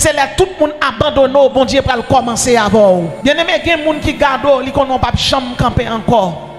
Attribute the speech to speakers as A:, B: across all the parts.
A: c'est là tout le monde abandonné, bon Dieu pour commencer avant. Bien aimé, il y a des gens qui gardent, ils n'ont pas de chambre camper encore.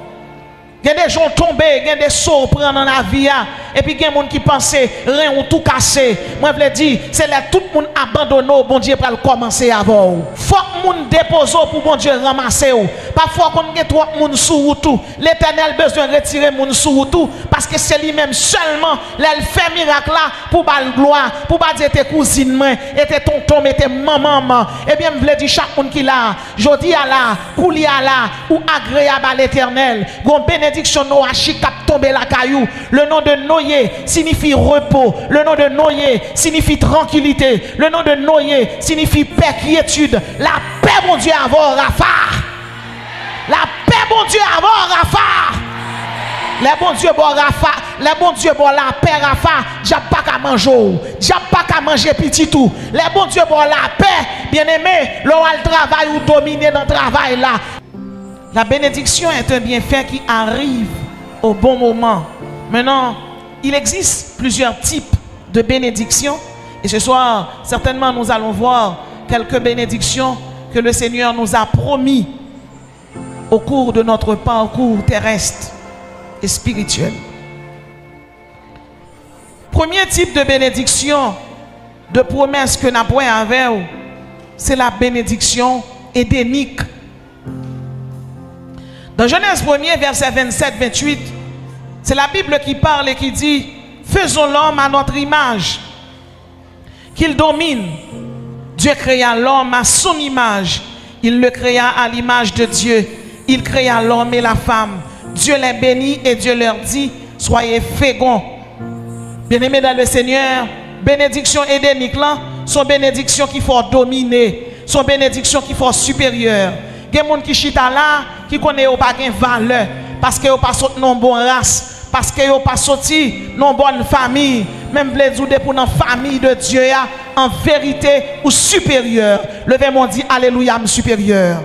A: Il y a des gens tombés, il y a des sauts prendre dans la vie. Et puis il y a des gens qui pensent rien ou tout casser. Moi je veux dire, c'est là tout le monde abandonné, bon Dieu pour commencer avant. Faut que les gens déposent pour bon Dieu ramasser. Parfois qu'on a trop de monde sous tout. L'Éternel a besoin de retirer les gens sous tout parce que c'est lui-même seulement il fait miracle là pour la gloire, pour pas dire tes cousines, tes tontons, tes mamans. Et bien je veux dire chaque monde qui là, jodi à là, kouli à là ou agréable à l'Éternel. Gon bénédiction Noachi cap tomber la caillou. Le nom de Noé signifie repos. Le nom de Noé signifie tranquillité. Le nom de Noé signifie paix, quiétude. La paix, mon Dieu, avant Rapha. La paix, mon Dieu, avant Rapha. Les bons dieux bon Rapha, les bons dieux bon la paix Rapha, j'ai pas qu'à manger, j'ai pas qu'à manger petit tout. Les bons dieux bon la paix, bien aimé, l'on a le travail ou dominer dans le travail là. La bénédiction est un bienfait qui arrive au bon moment. Maintenant, il existe plusieurs types de bénédictions. Et ce soir, certainement, nous allons voir quelques bénédictions que le Seigneur nous a promis au cours de notre parcours terrestre et spirituel. Premier type de bénédiction, de promesse que nous avons avec vous, c'est la bénédiction édénique. Dans Genèse 1er, verset 27-28, c'est la Bible qui parle et qui dit: faisons l'homme à notre image, qu'il domine. Dieu créa l'homme à son image, il le créa à l'image de Dieu, il créa l'homme et la femme. Dieu les bénit et Dieu leur dit: soyez féconds. Bien-aimés dans le Seigneur, bénédiction édénique là, sont bénédictions qui font dominer, sont bénédictions qui font supérieures. Il y a des gens qui chita là, qui connaissent pas de valeur, parce qu'ils n'ont pas sorti dans bonne race, parce qu'ils n'ont pas sorti dans bonne famille, même pour une famille de Dieu, en vérité ou supérieure. Levez-moi dit alléluia, supérieur.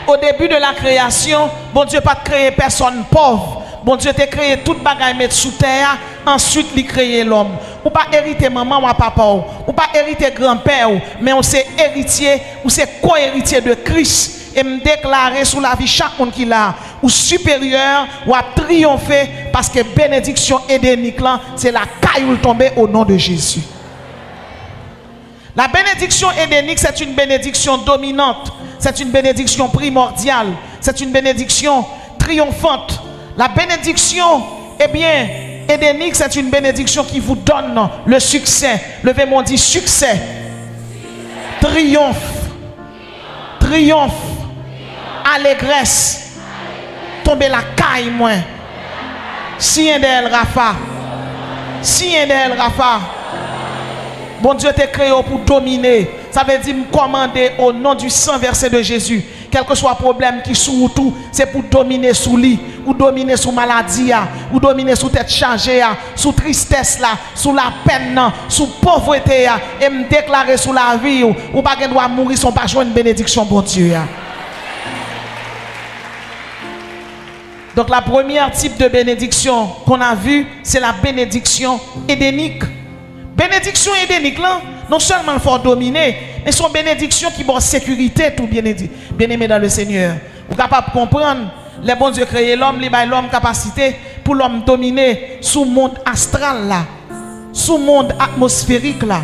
A: Au début de la création, bon Dieu pas créé personne pauvre. Bon Dieu t'a créé toute bagaille mettre sous terre, ensuite il créé l'homme. Ou pas hériter maman ou papa ou pas hériter grand-père, mais on c'est héritier ou c'est co-héritier de Christ. Et me déclarer sous la vie chaque monde qui l'a ou supérieur ou a triomphé parce que bénédiction édénique là, c'est la caille tombée au nom de Jésus. La bénédiction édénique, c'est une bénédiction dominante, c'est une bénédiction primordiale, c'est une bénédiction triomphante. La bénédiction, eh bien, édénique, c'est une bénédiction qui vous donne le succès. Levez-moi dit succès. Triomphe. Triomphe. Allégresse. Tomber la caille, moi. Si un d'elle, Rapha. Si un d'elle, Rapha. Bon Dieu t'a créé pour dominer. Ça veut dire me commander au nom du sang versé de Jésus. Quel que soit le problème qui sous tout, c'est pour dominer sous lit, ou dominer sous maladie, ou dominer sous tête chargée, sous tristesse là, sous la peine, sous pauvreté, et me déclarer sous la vie, ou pas qu'elle doit mourir sans pas jouer une bénédiction pour Dieu. Donc la première type de bénédiction qu'on a vu, c'est la bénédiction édénique. Bénédiction édénique là, non seulement il faut dominer, mais son bénédiction qui bonne sécurité tout bien-aimé dans le Seigneur. Vous êtes capable de comprendre, les bons dieux créé l'homme, les bail l'homme capacité pour l'homme dominer sous monde astral là, sous monde atmosphérique là.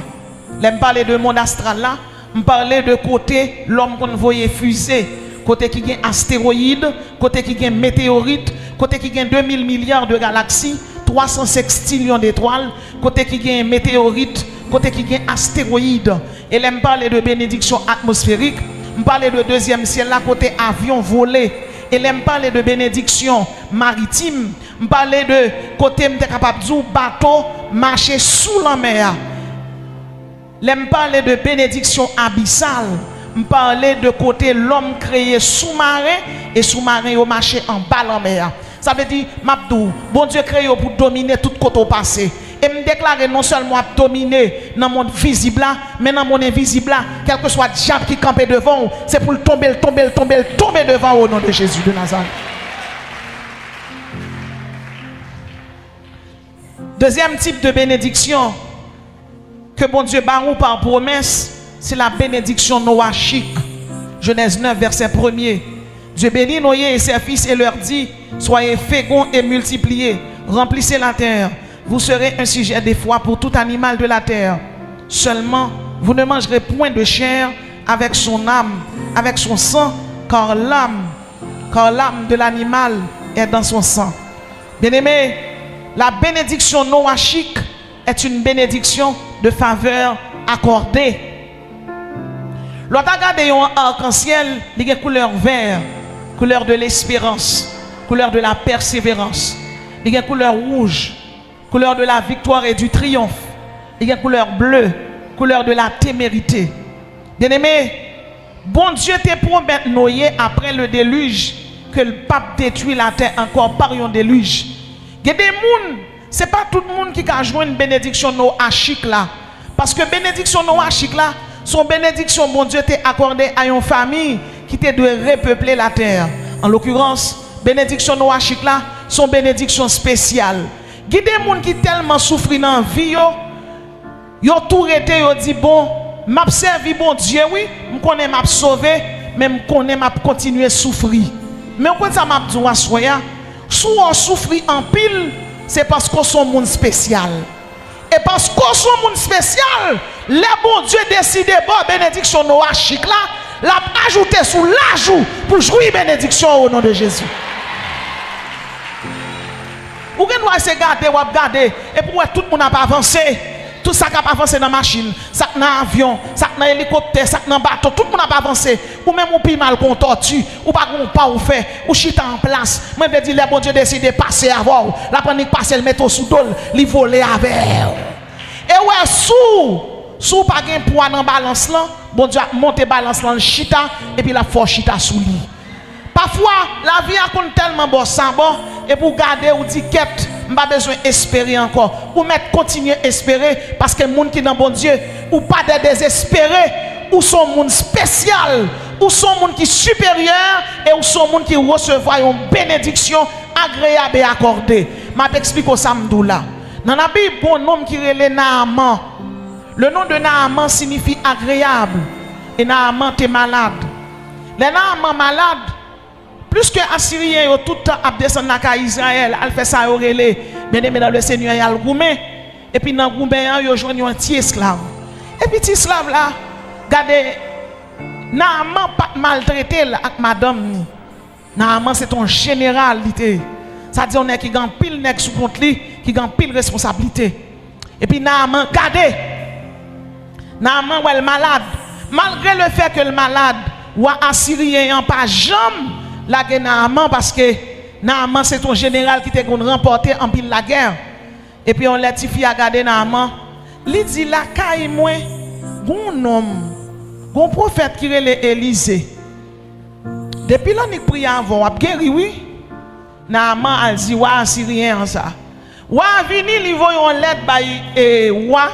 A: L'aime parler de monde astral là, me parler de côté l'homme qu'on voyait fusée, côté qui gagne astéroïdes, côté qui gagne météorites, côté qui gagne 2000 milliards de galaxies, 306 millions d'étoiles, côté qui gagne météorites, côté qui gagne astéroïdes. Et là, me parler de bénédiction atmosphérique, me parler de deuxième ciel là, côté avion volé. Et là, me parler de bénédiction maritime, me parler de côté me capable de bateau marcher sous la mer. Là, me parler de bénédiction abyssale, me parler de côté l'homme créé sous-marin et sous-marin au marché en bas la mer. Ça veut dire, Mabdou, bon Dieu créé pour dominer tout côté au passé. Et me déclarer non seulement à dominer dans le monde visible, mais dans le monde invisible, quel que soit le diable qui campe devant, c'est pour le tomber devant au nom de Jésus de Nazareth. Deuxième type de bénédiction que bon Dieu barou par promesse, c'est la bénédiction noachique. Genèse 9, verset 1er. Dieu bénit Noé et ses fils et leur dit, soyez féconds et multipliez, remplissez la terre. Vous serez un sujet de foi pour tout animal de la terre. Seulement, vous ne mangerez point de chair avec son âme, avec son sang, car l'âme de l'animal est dans son sang. Bien-aimés, la bénédiction noachique est une bénédiction de faveur accordée. Lorsque vous regardez un arc-en-ciel, il y a une couleur vert, couleur de l'espérance, couleur de la persévérance. Il y a une couleur rouge, couleur de la victoire et du triomphe. Il y a une couleur bleue, couleur de la témérité. Bien-aimé, bon Dieu te promet Noé après le déluge que le pape détruit la terre encore par un déluge. Il y a des gens, ce n'est pas tout le monde qui a joué une bénédiction noachique là. Parce que bénédiction noachique là, son bénédiction, bon Dieu t'a accordé à une famille qui te doit repeupler la terre. En l'occurrence, bénédiction noachique là, son bénédiction spéciale. Il y a des gens qui tellement souffrent dans la vie, ils ont tout arrêté, ils ont dit bon, m'a servi bon Dieu, oui, je connais m'a sauvé, mais je connais m'a continuer à souffrir. Mais quand ça m'a dit si on souffre en pile, c'est parce qu'on est un monde spécial. Et parce qu'on est un monde spécial, le bon Dieu décide de bénédiction noachique là, l'a ajouté sous l'ajout pour jouir bénédiction au nom de Jésus. Ou bien nous allons garder, et pour tout le monde n'a pas avancé. Tout ça qui a avancé dans la machine, ça qui dans l'avion, ça qui dans l'hélicoptère, ça qui dans le bateau, tout le monde n'a pas avancé. Ou même ou plus mal qu'on tortue, ou pas qu'on pas ou fait, ou chita en place. Moi je dis, le bon Dieu décide de passer avant. La panique passe, le mettre sous dol, li voler avec. Et ouais, sous pas de poids dans la balance là, bon Dieu a monté balance dans le chita, et puis la force chita sous lui. Parfois, la vie a tellement bon sang bon, et pour garder ou dit quête, pas besoin d'espérer encore. Ou mettre continuer à espérer parce que les gens qui sont dans bon Dieu, ou pas de désespérer, ou sont monde spécial, ou sont monde qui supérieur, et ou sont monde qui recevoir une bénédiction agréable et accordée. Je t'explique au samedi là. Dans la Bible, bon nom qui est Naaman. Le nom de Naaman signifie agréable. Et Naaman est malade. Le Naaman malade. Plus que Assyrien, tout le temps, descendre dans Israël, elle fait ça, bien aimé dans le Seigneur, il y a le gourmet. Et puis dans le gourmet, il y a un petit esclave. Et puis, petit esclave là, regardez, Naaman pas maltraité avec madame. Naaman, c'est un général. Ça dit, on est qui gagne pile nèg sous compte lui, qui gagne pile responsabilité. Et puis Naaman, regardez, Naaman, ouais, le malade. Malgré le fait que le malade, ou Assyrien, n'a pas jamais la guerre Naaman parce que Naaman c'est ton général qui t'a remporté en pile la guerre. Et puis on l'a tifi à garder Naaman. Il dit la caille moi, bon homme, bon prophète qui est Élisée. Depuis là on prie avant, a guéri oui. Naaman a dit wa Assyrien ça. Wa vini li voyon lettre bay wa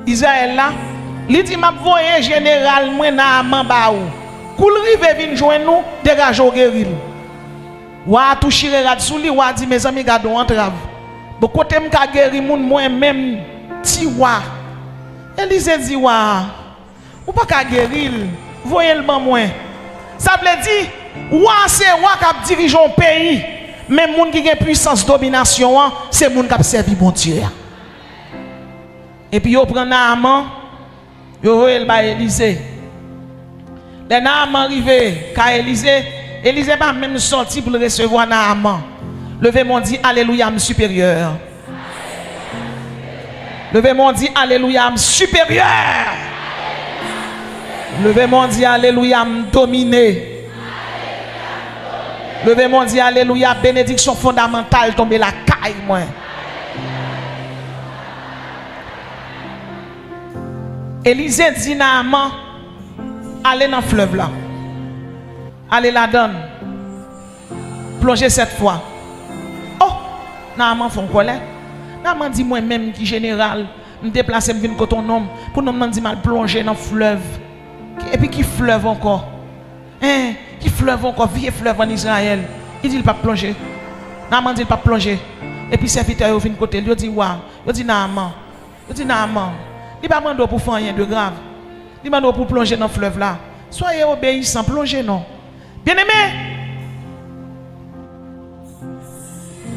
A: Israël là. Il dit m'a voyer général moi Naaman ba ou. Koul rive vin joindre nous, dégage au guéril. Wa toucher rad sou li, wa di mes amis gado entrave. Bo côté m'ka guéri moun moi même ti wa. Élisée dit wa. Ou pas ka guéril, voyez le ban moi. Ça veut dire wa c'est wa k'ap dirige un pays. Même moun qui a puissance domination, c'est moun k'ap servi bon Dieu. Et puis yo prend Naaman, yo voyez le ba Élisée. Les Naaman arrivé, car Élisée va même sorti pour le recevoir Naaman. Levez-moi dit Alléluia, me supérieur. Levez-moi dit Alléluia, me supérieur. Levez-moi dit Alléluia, me dominé. Levez-moi dit Alléluia, bénédiction fondamentale tomber la caille moi. Élisée dit Naaman, allez dans le fleuve là. Allez la donne. Plongez cette fois. Oh, Naaman font colère. Naaman dit moi-même qui général, me déplacer me venir côté ton homme pour nous me dit mal plonger dans le fleuve. Et puis qui fleuve encore. Hein, qui fleuve encore, vieux fleuve en Israël. Il dit il pas plonger. Naaman dit il pas plonger. Et puis serviteur vient côté, il dit waouh. Il dit Naaman. Il dit Naaman. Il va demander pour faire rien de grave. Il va demander pour plonger dans le fleuve là. Soyez obéissants, plongez non. Bien-aimé,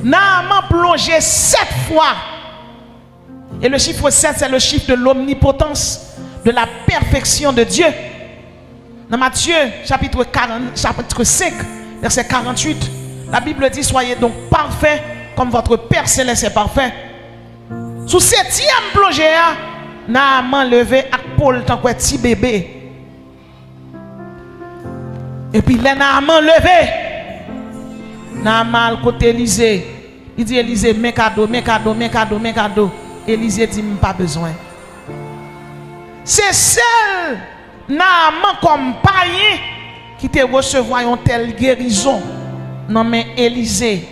A: Naaman plongé 7 fois. Et le chiffre 7, c'est le chiffre de l'omnipotence, de la perfection de Dieu. Dans Matthieu, chapitre 5, verset 48, la Bible dit, soyez donc parfaits, comme votre Père Céleste est parfait. Sous 7e plongée, Naaman levé à Paul tant que petit bébé. Et puis, les Naaman levé. Naaman côté Élisée. Il dit, Élisée, mes cadeaux, mes cadeaux, mes cadeaux, mes cadeaux. Élisée dit, pas besoin. C'est seul Naaman comme païen qui te recevoir une telle guérison. Non mais Élisée.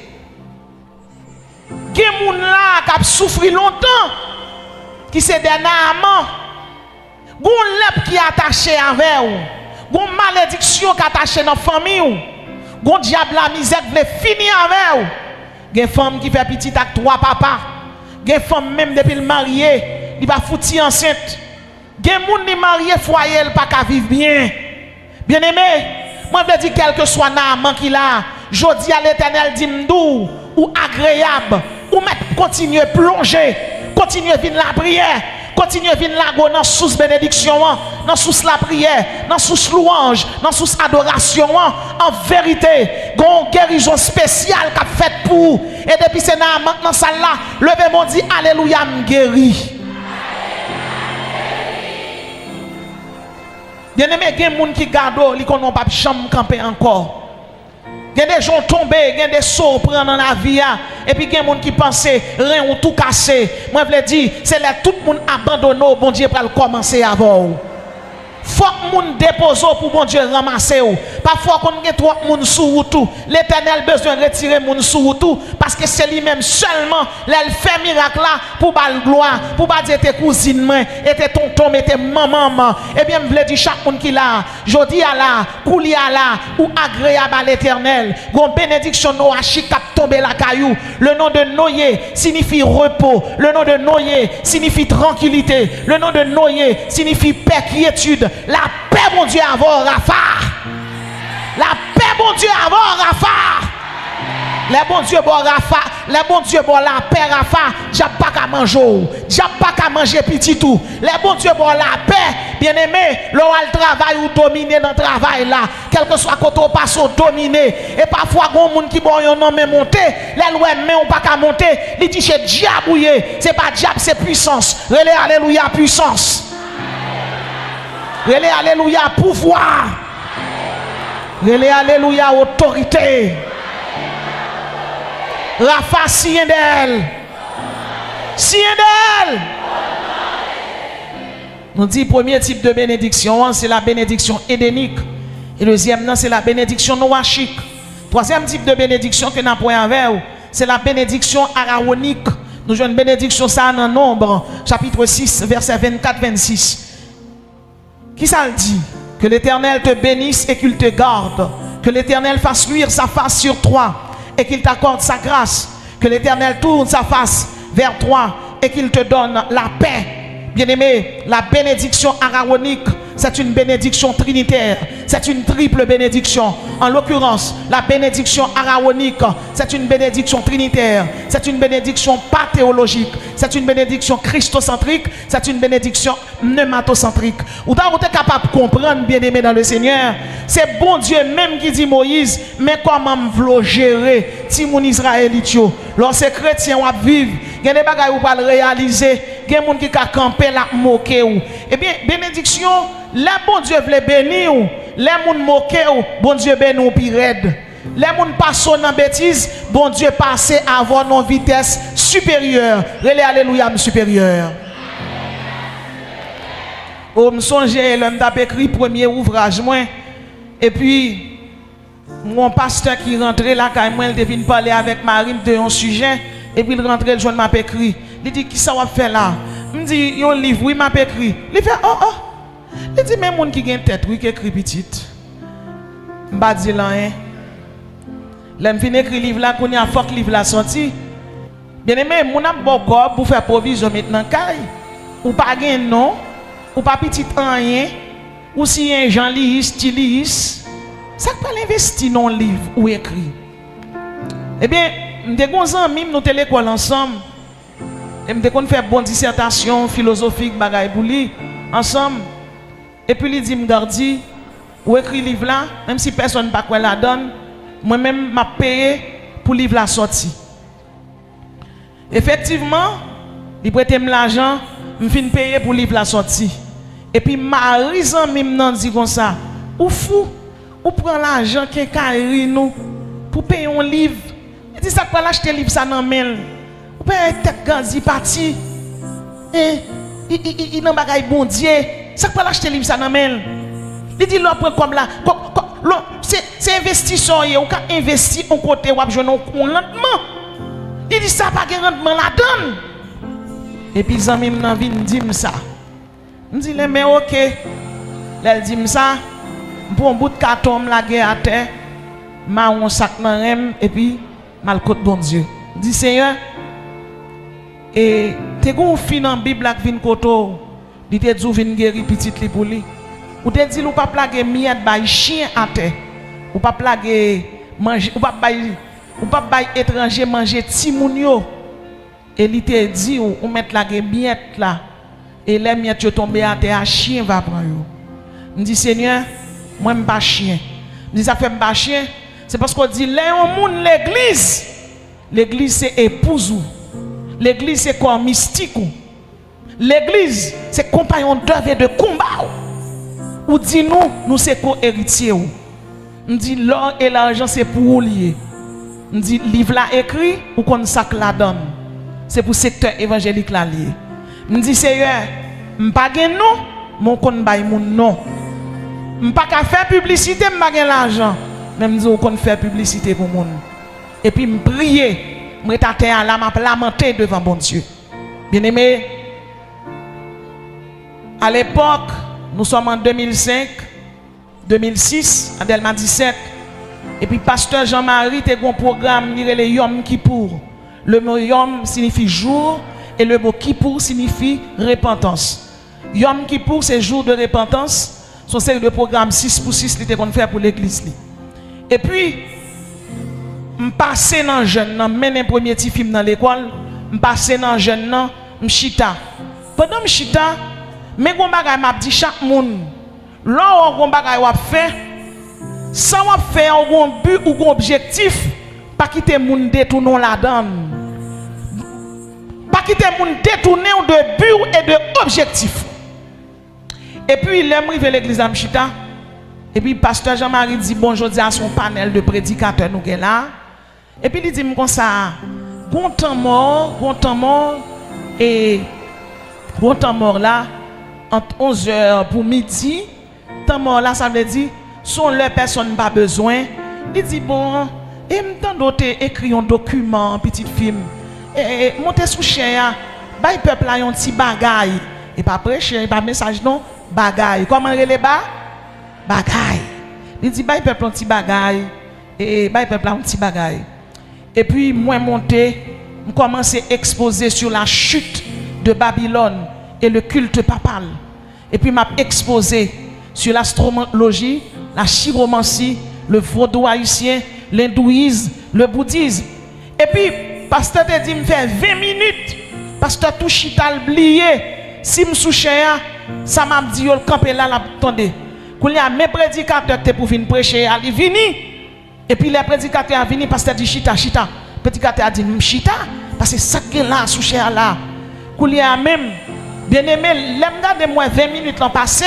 A: Gen moun la qui a souffert longtemps, qui c'est des Naaman. Gon lep qui est attaché avec ou. Gon malédiction qui est attaché dans la famille. Gon diable la misère qui veut finir avec ou. Gen femme qui fait petit avec 3 papas. Gen femme même depuis le marié, il va foutre enceinte. Gen moun ni marié foyer, il pas qu'à vivre bien. Bien aimé, moi je dis quel que soit Naaman qui là, jodi à l'Éternel dit m'dou ou agréable, ou mettre continuer plonger, continuer venir la prière, continuer venir la go dans sous bénédiction, dans sous la prière, dans sous louange, dans sous adoration. En vérité, gon guérison spéciale qu'a fait pour. Et depuis c'est Naaman dans salle là, levez mon dit alléluia me guéri. Bien aimé, il y a des gens qui gardent, ils ne pas chambre camper encore. Il y a des gens tombés, il y a des sauts prendre dans la vie. Et puis il y a des gens qui pensent rien ou tout casser. Moi je veux dire, c'est là tout le monde abandonné, bon Dieu pour commencer avant. Faut que moun dépose pour bon Dieu ramasser ou. Parfois qu'on get trop moun sous tout. L'Éternel besoin de retirer moun sous tout parce que c'est lui-même seulement il fait miracle là pour bal gloire, pour pas dire tes cousines main, et tes tonton, et tes maman. Et bien me dit chaque monde qui là, jodi à là, kouli à là ou agréable à l'Éternel. Gon bénédiction noachi cap tomber la caillou. Le nom de Noé signifie repos. Le nom de Noé signifie tranquillité. Le nom de Noé signifie paix, quiétude. La paix, mon Dieu, avant Rafa. La paix, mon Dieu, avant Rafa. Les bons dieux, bon Rafa. Les bons dieux, bon la paix, Rafa. J'ai pas qu'à manger. J'ai pas qu'à manger petit tout. Les bons dieux, bon la paix. Bien aimé, l'on a le travail ou dominer dans le travail là. Quel que soit côté on passe au dominer. Et parfois, il y a des gens qui bon yon non mais monter. Les lois mais on pas qu'à monter. Il dit c'est diable. C'est pas diable, c'est puissance. Relais, alléluia, puissance. Relais, alléluia, pouvoir. Relais, alléluia, autorité. Rafa, sien d'elle. Sien d'elle. On dit premier type de bénédiction, c'est la bénédiction édénique. Et le deuxième, c'est la bénédiction noachique. Troisième type de bénédiction que nous avons avec, c'est la bénédiction arahonique. Nous avons une bénédiction ça dans Nombre, chapitre 6, verset 24-26. Qui ça le dit? Que l'Éternel te bénisse et qu'il te garde. Que l'Éternel fasse luire sa face sur toi et qu'il t'accorde sa grâce. Que l'Éternel tourne sa face vers toi et qu'il te donne la paix. Bien-aimé, la bénédiction arahonique, c'est une bénédiction trinitaire. C'est une triple bénédiction. En l'occurrence, la bénédiction arahonique, c'est une bénédiction trinitaire. C'est une bénédiction pas théologique. C'est une bénédiction christocentrique. C'est une bénédiction pneumatocentrique. Ou êtes capable de comprendre, bien-aimé dans le Seigneur, c'est bon Dieu même qui dit Moïse, mais comment me gérer si mon Israélite, lorsque chrétien va vivre, il y a des bagages où pas le réaliser, il y a des gens qui ont campé la moquer ou. Eh bien, bénédiction, les bon Dieu veut bénir ou, les gens moquer ou, bon Dieu bénit ou puis raide. Les gens passent dans bêtise, bon Dieu passe à avoir une vitesse supérieure. Relais alléluia supérieure. Oh, me songe, l'homme t'a écrit premier ouvrage moi et puis mon pasteur qui rentrait là quand moi il devine parler avec Marine de un sujet et puis il rentrait le joint m'a écrit. Il dit qui ça va faire là? Me dit il y a un livre oui m'a écrit. Il fait oh. Il dit même monde qui a une tête oui qui écrit petite. M'pa dit là hein. L'aime fin écrit livre là qu'on y a faut que livre là sorti. Bien aimé, mon a bon corps pour faire provision maintenant caille. ou pas gain non, ou pas petit rien, ou si un Jean Lis, Tilis, ça pas l'investi dans livre ou écrit. Eh bien, m'te gon ami nous te l'école ensemble. Et m'te kon faire bonne dissertation philosophique bagay pour lui ensemble. Et puis il dit m'gardi ou écrit livre là, même si personne pas quoi la donne, moi-même m'a payé pour livre la sortie. Effectivement, il prête l'argent, me fin payer pour livre la sortie. Et puis Marie zanmi m'nan dit comme ça, ou fou, ou prend l'argent qui est nous pour payer un livre. Il dit ça pour l'acheter livre ça nan men. Ou payer tête ganzi parti. Il nan bagay bon Dieu. Ça pour l'acheter livre ça nan men. Il dit l'on prend comme là, c'est investisseur ou ka investi on côté ou joindre un rendement. Il dit ça pas de rendement la donne. Et puis zanmi m'nan vinn dit ça. Je dis mais OK. Elle dit ça, pour un bout de carton la guerre à terre, ma on sac dans rem et puis mal côté bon Dieu. Je dis Seigneur, et t'es gon fin dans Bible la vinn koto, dit te dou vinn guéri petite li pour lui. Ou te dit ou pas plaguer miette bay chien à terre. Ou pas plaguer manger ou pas bay étranger manger ti moun yo. Et il te dit ou mettre la miette là. Et les miettes sont tombées à terre, chien va prendre. Je dis Seigneur, moi je ne suis pas chien. Je dis ça fait pas chien. C'est parce qu'on dit l'église. L'église c'est épouse. L'église c'est corps mystique. L'église c'est compagnon d'œuvre et de combat. Ou dit nous c'est co-héritiers. On dit l'or et l'argent c'est pour lier. On dit livre là écrit ou qu'on sac la donne. C'est pour secteur évangélique là lié. Je dis Seigneur, je ne pas gen non, mon kon bay moun non. Je pas qu'à faire publicité, je pas gen l'argent. Même si on faire publicité pour moun. Et puis me prier, me tâter à la m'a lamenter devant bon Dieu. Bien-aimé, à l'époque, nous sommes en 2005, 2006, en Delma 17. Et puis pasteur Jean-Marie a un programme qui est Yom Kippour. Le mot Yom signifie jour. Et le mot Kippour signifie repentance. Yom Kippour, c'est jour de repentance. Son série de programme 6 pour 6 qu'on fait pour l'église. Et puis, je passe dans le jeune, je mène un premier petit film dans l'école, je passe dans le jeune, je chita. Pendant que je chita, je dis chaque monde, là où je fait, sans faire un but ou un objectif, pas quitter le monde détourner la donne. Pas quitter moun détourner de but et de objectif. Et puis il aime arriver l'église Amchita. Et puis pasteur Jean-Marie dit bonjour à son panel de prédicateurs nous là. Et puis il dit comme ça, bon temps mort et bon temps mort là entre 11h pour midi, temps mort là ça veut dire sont les personnes pas besoin. Il dit bon, et m'tend d'autres écrit un document, un petit film. Et monter sous chien, bay peuple là un petit bagay. Et pas prêcher, pas message non, bagay. Comment relé ba? Bagay. Il dit bay peuple un petit bagay et bay peuple un petit bagay. Et puis moi monter, je commence à exposer sur la chute de Babylone et le culte papal. Et puis m'a exposé sur l'astrologie, la chiromancie, le vaudou haïtien, l'hindouisme, le bouddhisme. Et puis pasteur te dit me faire 20 minutes. Pasteur tout chital blié. Si me souche ça m'a dit yo camper là l'attendez. Quand il y a mes prédicateurs te pour venir prêcher, ali vini. Et puis les prédicateurs a vini pasteur dit chita. Prédicateur a dit chita parce que ça qui là souche là. Quand il y a même bien-aimé, l'aime garder moi 20 minutes l'an passé,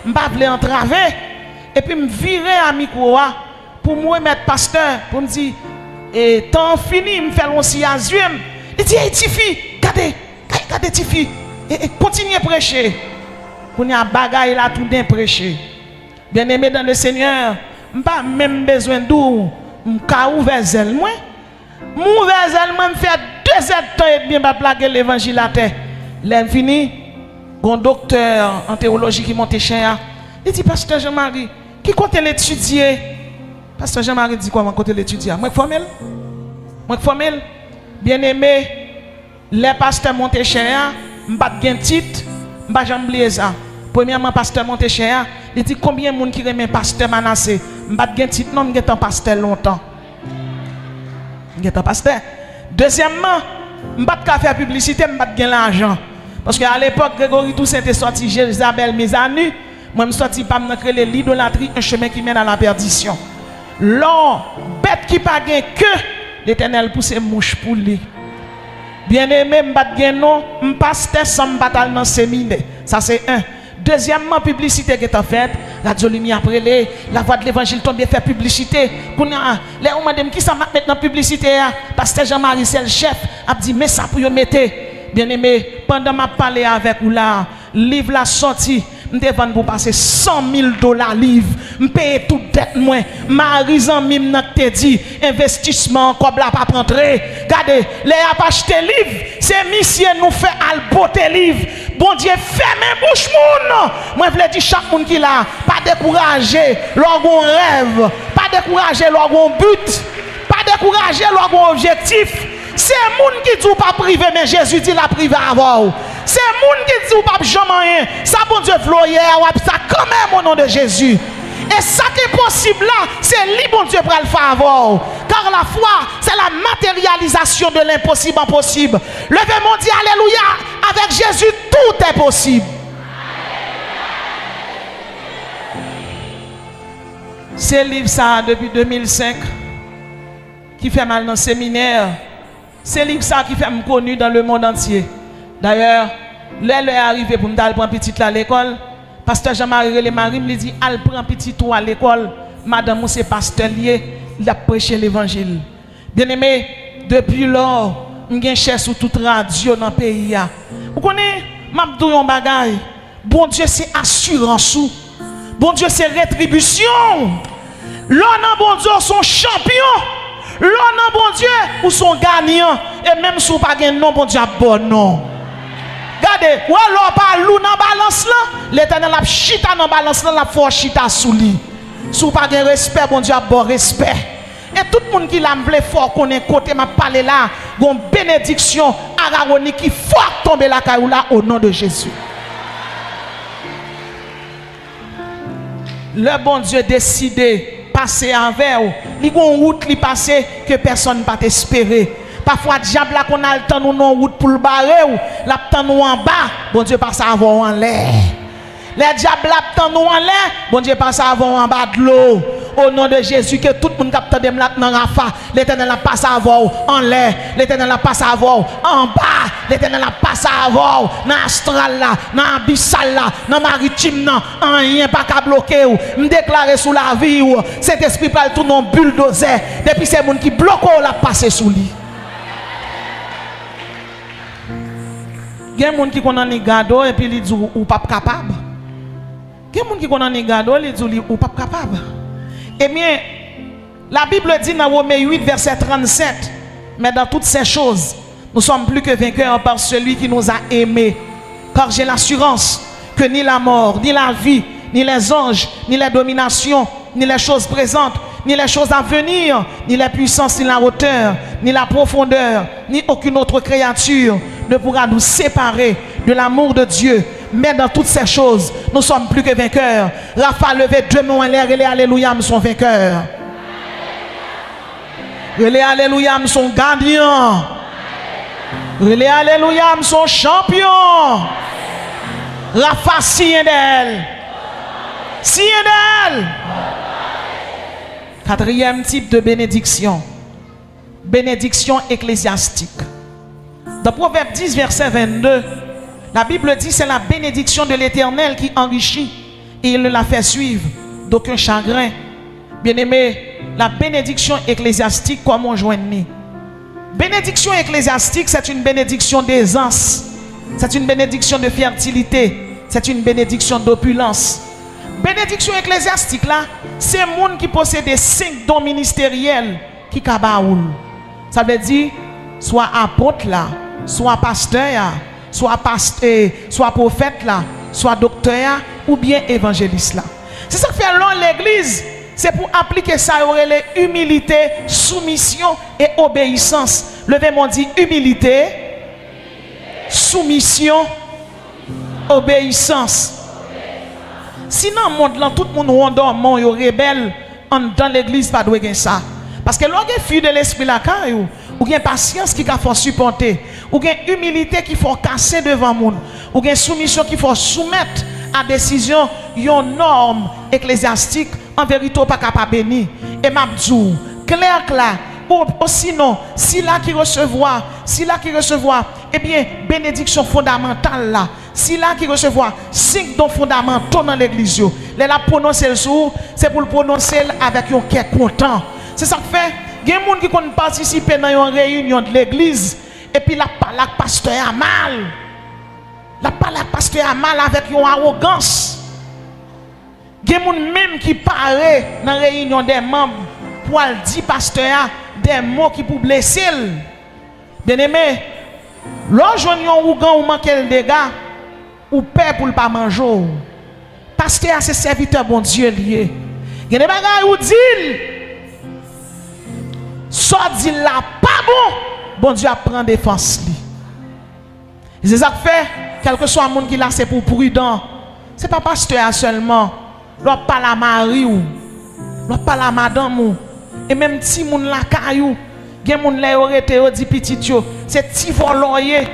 A: m'pa vle entraver et puis me virer à micro pour moi mettre pasteur pour me dire et temps fini, me fait aussi azur. Il dit, hey, Tifi, regardez Tifi, et continuez à prêcher. Qu'on y a bagaille là, tout bien prêcher. Bien aimé dans le Seigneur, pas même besoin d'où, m'ka ouvert zèle moi. M'ouvert zèle moi, me fait 2 heures de temps et demi pour plaguer l'évangile à terre. L'infini, un docteur en théologie qui monte chien. Il dit, pasteur Jean-Marie, qui compte l'étudier? Pasteur Jean-Marie dit quoi, côté l'étudiant? Moi, formel. Bien aimé, les pasteurs montent chez eux, je n'ai pas de titre, M'pas jamais oublier ça. Premièrement, pasteur Montéchéa, il dit combien de monde qui remet pasteur Manassé. M'pas de titre non, m'gèt en pasteur longtemps. M'gèt en pasteur. Deuxièmement, m'pas de faire publicité, m'pas de l'argent. Parce qu'à l'époque, Grégory Toussaint était sorti Jézabel Mizanu. Moi, je suis sorti par l'idolâtrie, un chemin qui mène à la perdition. L'homme, bête qui pas gain que l'Éternel pousse mouche pour lui. Bien-aimé, m'pas de non, m'pasteur sans m'batal dans séminaire. Ça c'est un. Deuxièmement, publicité qui est faite, Radio Lumière après la voix de l'évangile tombe bien faire publicité. Qu'on a les on m'a dit qui ça maintenant publicité pasteur Jean-Marie c'est le chef a dit mais ça pour yo mettre. Bien-aimé, pendant m'a parlé avec vous là, livre la sortie, m'te vendre pour passer $100,000 livre, m'payer toute dette moi, Marie Zanmim n'a te dit investissement comme la pas rentrer. Regardez, les a acheté livre, c'est monsieur nous fait alboter livre. Bon Dieu, fermez bouche moun. Moi je veux dire chaque monde qui là, pas décourager leur rêve, pas décourager leur but, pas décourager leur objectif. C'est moun qui dit ou pas privé mais Jésus dit la privé avant. C'est moun qui dit ou pas jamais rien. Ça bon Dieu vloyer ça quand même au nom de Jésus. Et ça qui est possible là, c'est lui bon Dieu pour le faire avant. Car la foi, c'est la matérialisation de l'impossible en possible. Levez-moi dit alléluia, avec Jésus tout est possible. C'est livre ça depuis 2005 qui fait mal dans le séminaire. C'est livre ça qui fait me connu dans le monde entier. D'ailleurs, là est arrivé pour me prendre petite à l'école. Pasteur Jean-Marie Marie me dit "Al prend petit tout à l'école, madame c'est pasteur lié, il a prêché l'évangile." Bien-aimé, depuis lors, m'gen cher sur toute radio dans le pays. Vous connaissez m'a dit un bagay. Bon Dieu c'est assurance. Bon Dieu c'est rétribution. L'homme bon Dieu son champion. L'homme bon Dieu ou son gagnant et même si vous pas gain non bon Dieu a bon non. Regardez, ou alors pas loup dans balance là, l'Éternel a chita dans balance là, la fort chita sous lui. Si vous pas gain respect bon Dieu a bon respect. Et tout le monde qui l'a m'vle fort connaît côté m'a parlé là, gon bénédiction araronique qui fort tomber la caillou là au nom de Jésus. Le bon Dieu décidé passer envers vous. Il y a une route qui passe que personne ne peut espérer. Parfois, diable là qu'on a le temps nous non route pour le barrer ou la temps nous en bas, bon Dieu passe avant en l'air. Les diables là temps nous en l'air, bon Dieu passe avant en bas de l'eau. Au nom de Jésus que tout le monde capte dem là dans Rafa, l'Éternel la passe avant en l'air, l'Éternel la passe avant en bas, l'Éternel la passe avant dans astral là, dans abyssal là, dans maritime là, rien pas qu'à bloquer ou me déclarer sous la vie ou cet esprit parle tout non bulldozer depuis ces monde qui bloquent la passer sous lui. Il y a des gens qui connaissent gado et puis ils disent ou pas capable. Il y a des gens qui connaissent gado et ils disent ou pas capable. Eh bien, la Bible dit dans Romains 8, verset 37, mais dans toutes ces choses, nous sommes plus que vainqueurs par celui qui nous a aimés. Car j'ai l'assurance que ni la mort, ni la vie, ni les anges, ni les dominations, ni les choses présentes, ni les choses à venir, ni les puissances, ni la hauteur, ni la profondeur, ni aucune autre créature ne pourra nous séparer de l'amour de Dieu. Mais dans toutes ces choses, nous sommes plus que vainqueurs. Rafa, levez deux mains en l'air et les alléluia, nous sommes vainqueurs. Et les alléluia, nous sommes gagnants. Et les alléluia, nous sommes champions. Rafa, si d'elle. Si d'elle. Quatrième type de bénédiction. Bénédiction ecclésiastique. Dans Proverbe 10, verset 22, la Bible dit c'est la bénédiction de l'Éternel qui enrichit et il ne la fait suivre d'aucun chagrin. Bien-aimé, la bénédiction ecclésiastique, comment joindre? Bénédiction ecclésiastique, c'est une bénédiction d'aisance, c'est une bénédiction de fertilité, c'est une bénédiction d'opulence. Bénédiction ecclésiastique là, c'est un monde qui possède 5 dons ministériels qui kabaoul. Ça veut dire soit apôtre là, soit pasteur, soit prophète là, soit docteur ou bien évangéliste là. C'est ça que fait l'église, c'est pour appliquer ça aurait humilité, soumission et obéissance. Levez-moi dit humilité, soumission Obéissance. Sinon, monde là, tout le monde endormant, yo rebelle, dans l'église, pas de ça. Parce que l'on a fui de l'esprit là, ou bien patience qui faut supporter, ou bien humilité qui faut casser devant le monde, ou bien soumission qui faut soumettre à décision, une norme ecclésiastique, en vérité, pas capable bénir. Et m'abdou, clair, ou sinon, si là qui recevoir, eh bien, bénédiction fondamentale là, si là qui recevoir 5 dons fondamentaux dans l'église, les la prononcer le jour, c'est pour le prononcer avec un cœur content. C'est ça que fait, il y a des gens qui ont participé dans une réunion de l'église, et puis la pasteur a mal. La pasteur a mal avec une arrogance. Il y a des gens même qui paraissent dans la réunion des membres pour dire pasteur des mots qui pour blesser. Bien aimé, lorsque on ougan ou manque le dégât, ou peur pour ne pas manger. Pasteur c'est serviteur bon Dieu lié. Il y a des bagages où dit soit dit là pas bon Dieu prend défense li. C'est ça que fait quel que soit le monde qui là c'est pour prudent. C'est pas pasteur seulement. L'on pas la mari ou l'on pas la madame ou et même si moun la caillou gen moun la arrêté dit petit yo c'est ti voloyer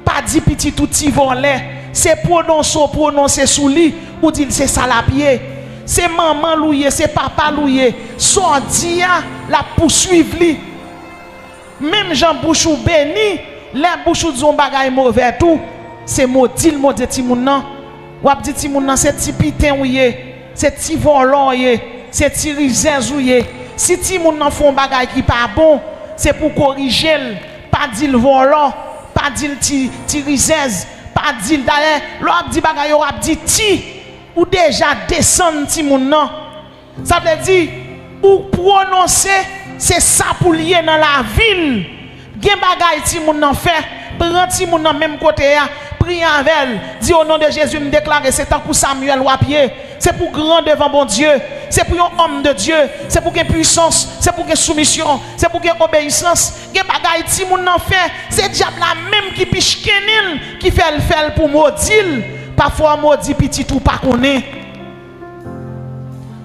A: pas dit petit tout ti volé c'est prononcer sous lui ou dit c'est salapier c'est maman louyer c'est papa louyer sordi la poursuivre lui même Jean Bouchou béni les Bouchou disons bagay mauvais tout c'est maudit ti moun nan ou a dit ti moun nan c'est ti pitin ouye c'est ti voloyer c'est ti rizez ouye. Si ti moun nan font bagay qui pas bon, c'est pour corriger, pas dire volant, pas dire ti rizez, pas dire d'aller, l'on dit bagay yo a dit ti ou déjà descendre ti moun nan. Ça veut dire ou prononcer c'est ça pour lier dans la ville. Gen bagay ti moun nan fait, prend ti moun nan même côté ya, prie avec elle, dit au nom de Jésus me déclarer c'est tant pour Samuel ou à pied. C'est pour grand devant bon Dieu. C'est pour un homme de Dieu. C'est pour une puissance. C'est pour une soumission. C'est pour une obéissance. Gen bagay ti moun nan fait. C'est diable la même qui piche kenil qui fait le faire pour maudire. Parfois maudit petit ou pas connaît.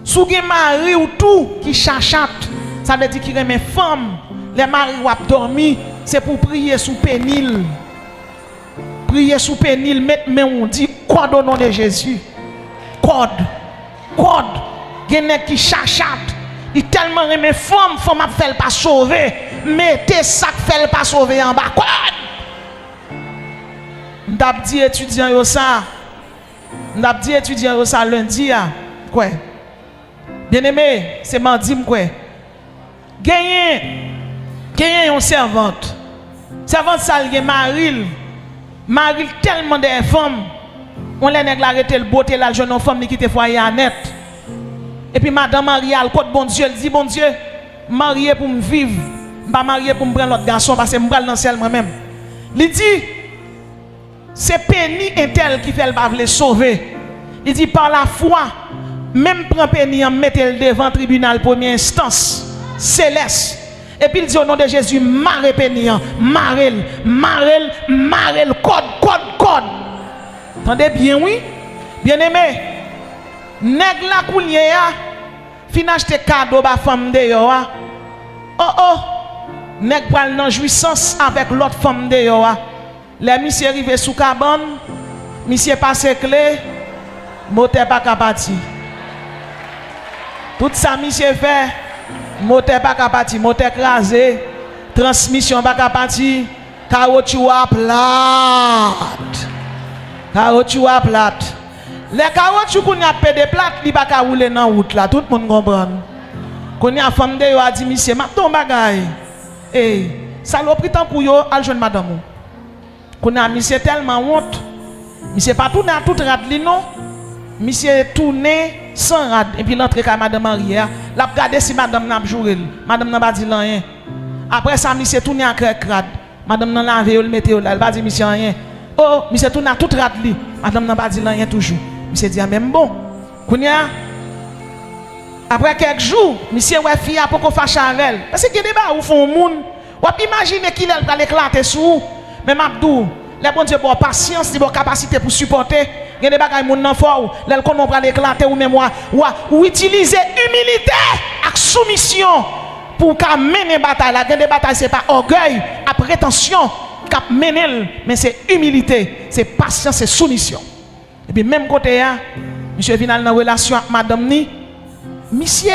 A: Sou gen mari ou tout qui chachate. Ça veut dire qu'il remet femme. Les maris ou ap dormi. C'est pour prier sous pénil. Prier sous pénil. Mettre mais on dit code au nom de Jésus. Code. Genek qui chachate. Il tellement remet femme a fait pas sauver. Mettez ça fait pas sauver en bas. Code. M'dap dit étudiant yo ça. M'dap dit étudiant yo ça lundi a. Quoi? Bien aimé, c'est mardi quoi. Gagné une servante. Servante ça gen Maril tellement de femmes. On les nèg arrêté le beauté la jeune femme qui était foyer à net. Et puis madame Marie a le code bon Dieu, elle dit bon Dieu, marié pour me vivre, pas marié pour me prendre l'autre garçon parce que me pral dans ciel moi-même. Il dit c'est péni un tel qui fait le pas le sauver. Il dit par la foi, même prend péni en mettre le devant tribunal première instance céleste. Et puis il dit au nom de Jésus, marre péni, marel, code. Entendez bien, oui? Bien aimé, nèg la kounye ya, fin acheter cadeau ba femme de yo a. Oh, nèg pral nan jouissance avec l'autre femme de yo a. Les monsieur arrivé sous cabane, monsieur passe clé, moteur pas capati. Tout ça monsieur fait, moteur pas capati, moteur crasé, transmission pas capati, caoutchouc à plate. Caoutchouc à plate. Les caoutchouc qu'on a pédé plate, il pas ka rouler dans route là, tout le monde comprend. Qu'on a femme de yo a dit monsieur, m'a ton bagay. Eh, saloperie tant pour yo al jeune madame. Qu'on a monsieur tellement honte. Monsieur pas tourner à toute rade li non. Monsieur tourner sans rade et puis l'entrée ka madame Maria, l'a regarder si madame n'a joué. Madame n'a pas dit rien. Après ça monsieur tourner à crade. Madame n'a lavé le mettre là, elle pas dit monsieur rien. Oh, monsieur tourne à toute rate li. Madame n'a pas dit rien toujours. Monsieur dit même bon. Kounya après quelques jours, monsieur ouais fille pour qu'on fâche avec elle. Parce que débat ou font monde, ou imaginer qu'il va l'éclater sous. Même Abdou, Les bon Dieu, bon patience, bon capacité pour supporter. Il y a des bagages moun nan fort, les qu'on on va l'éclater ou même ou utiliser humilité avec soumission pour mener bataille. La des bataille c'est pas orgueil, à prétention qu'a mener, mais c'est humilité, c'est patience, c'est soumission. Et puis même côté là, monsieur vient dans relation avec madame ni, monsieur,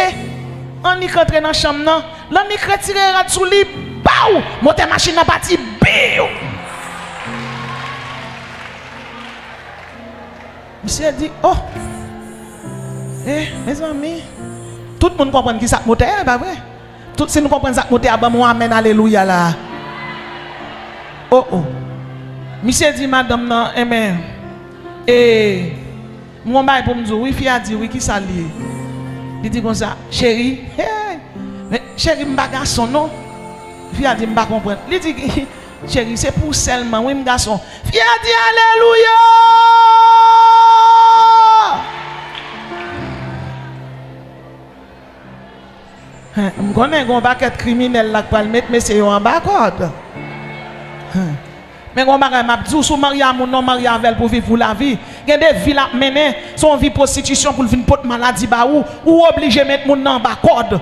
A: on y rentre dans chambre nan, l'on y retirer rat sous lit, baou, monter machine dans parti, biou. Monsieur dit, oh, mes amis, tout le monde comprend qui ça moteur, pas vrai? Tout si nous comprenons ça moteur, ben moi amen alléluia là. Oh oh. Monsieur dit madame non, amen. Et mon bail pour me dire oui, fille a dit oui qui ça lié. Il dit comme ça, chérie, mais chérie m'pa garçon non. Fille a dit m'pa comprendre. Il dit chérie, c'est pour seulement oui m'garçon. Fille a dit alléluia. Je connais un paquet criminel là qui va le mettre, mais c'est en bas corde. Mais on m'a dit sous Maria mon nom Maria avec pour vivre la vie. Il y a des villes à mener, son vie prostitution pour vivre une maladie ba ou obligé mettre mon nom en bas corde.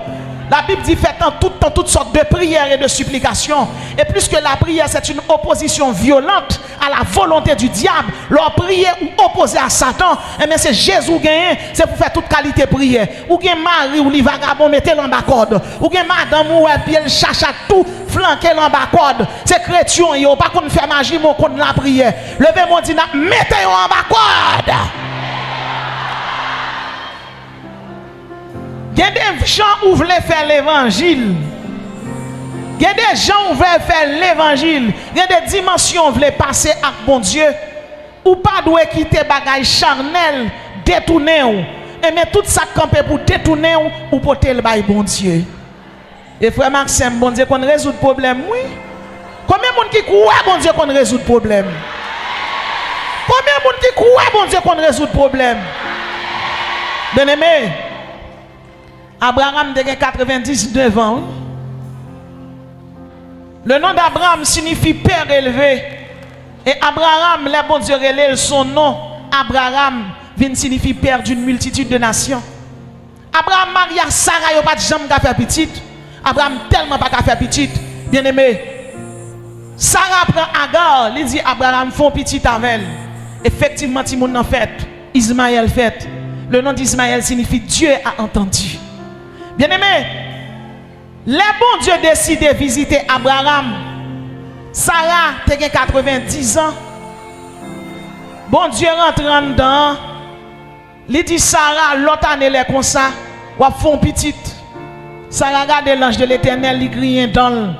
A: La Bible dit faites en tout temps toutes sortes de prières et de supplications. Et plus que la prière, c'est une opposition violente à la volonté du diable. Leur prière ou opposer à Satan, et bien c'est Jésus gagné, c'est pour faire toute qualité prière. Ou bien mari ou les vagabond mettez l'en bas corde. Ou bien madame ou elle bien cherche à tout flanquer l'en bas corde. C'est chrétien, yo pas qu'on fait magie, mais qu'on la prière. Levez-moi dit mettez en bas corde. Il y a des gens qui veulent faire l'évangile. Il y a des gens qui veulent faire l'évangile. Il y a des dimensions qui veulent passer avec bon Dieu. Ou pas doit quitter bagaille charnel, détourner. Et mais tout ça camper pour détourner ou porter le bail bon Dieu. Et frère Maxime, bon Dieu qu'on résout le problème, oui. Combien de monde qui croit bon Dieu qu'on résout le problème? Combien de monde qui croit bon Dieu qu'on résout le problème? Bien aimé. Abraham a 99 ans. Le nom d'Abraham signifie père élevé. Et Abraham, le bon Dieu relève son nom. Abraham vient signifier père d'une multitude de nations. Abraham maria Sarah, il n'a pas de jambe à faire petite. Abraham tellement pas qu'à faire petite. Bien aimé. Sarah prend Agar, il dit Abraham font petite avec elle. Effectivement, Timon en fait. Ismaël fait. Le nom d'Ismaël signifie Dieu a entendu. Bien-aimé, les bons Dieu décide de visiter Abraham. Sarah, tu as 90 ans. Bon Dieu rentre en dedans. Il dit Sarah, l'autre année, elle est comme ça. Ou font petite. Sarah regarde l'ange de l'Éternel, il crie dans.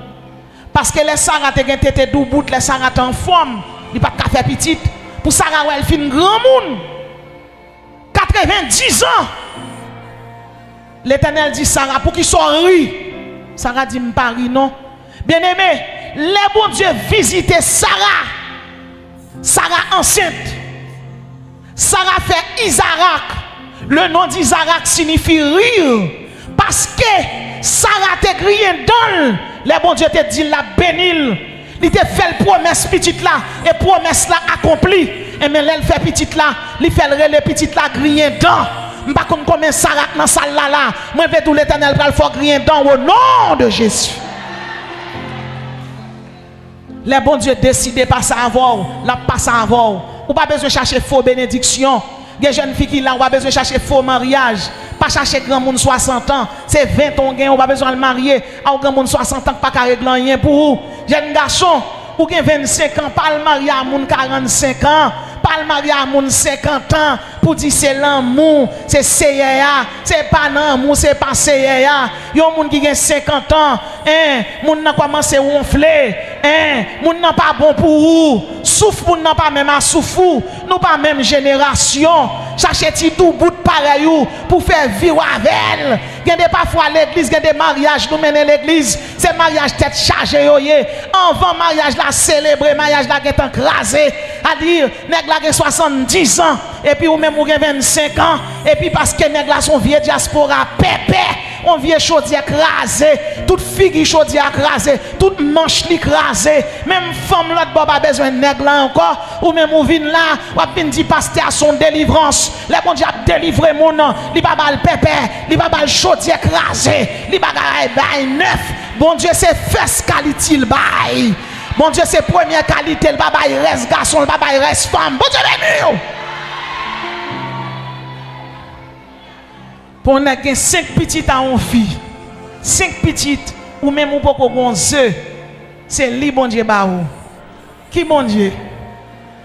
A: Parce que les Sarah, tu as été debout, les Sarah en forme. Il n'a pas faire petite. Pour Sarah, elle fait un grand monde. 90 ans. L'Éternel dit Sarah, pour qu'il soit ri. Sarah dit m'pari non. Bien-aimé, les bons Dieu visiter Sarah. Sarah enceinte. Sarah fait Isaac. Le nom d'Isaac signifie rire. Parce que Sarah te crié dans. Les bons Dieu te dit la bénil. Il te fait la promesse petite là. Et promesse là accomplie. Et mais elle fait petite là. Il fait le petite là crié dans. Je ne sais pas combien Sarah dans la salle là. Moi, je vais tout l'Éternel pour le faire crier dans au nom de Jésus. Les bons Dieu décident de passer avant. La passe avant. Ou pas besoin de chercher faux bénédiction. Des jeunes filles qui là, on pas besoin de chercher faux mariage. Pas chercher grand monde 60 ans. C'est 20 ans gain, on pas besoin de le marier. À grand monde 60 ans, pas qu'à régler rien pour vous. Jeune garçon, ou gain 25 ans, pas le marier à moun 45 ans. Pas le marier à moun 50 ans pour dire c'est l'amour, c'est CYA, c'est pas l'amour, c'est pas CYA. Yon moun qui a 50 ans, moun n'a commencé à ronfler, moun n'a pas bon pour vous, souffle moun n'a pas même à souffle, nous pas même génération. Cherchez tout bout de pareil pour faire vivre avec elle. Il y a parfois à l'église, il y a des mariages, nous menons l'église, c'est mariage tête chargée. Avant mariage la célébrer, mariage la est encrasé, à dire, nèg la a 70 ans, et puis ou même ou 25 ans, et puis parce que nèg la son vieux diaspora pépé, on vient chaudière écrasé, toute figue chaudière écrasé, toute manche écrasé, même femme l'autre pas besoin de nègre là encore, ou même ou vin là, ou vin dit pasteur à son délivrance, le bon Dieu a délivré mon nom, li pas bal pépé, li pas bal chaudière écrasé, li pas bail neuf. Bon Dieu c'est first quality le bail. Bon Dieu c'est première qualité, le pas bail reste garçon, le pas bail reste femme. Bon Dieu béni. Pour on a 5 petites à une fille, 5 petites ou même ou pas qu'on œuf, c'est lui bon Dieu ba ou. Qui bon Dieu?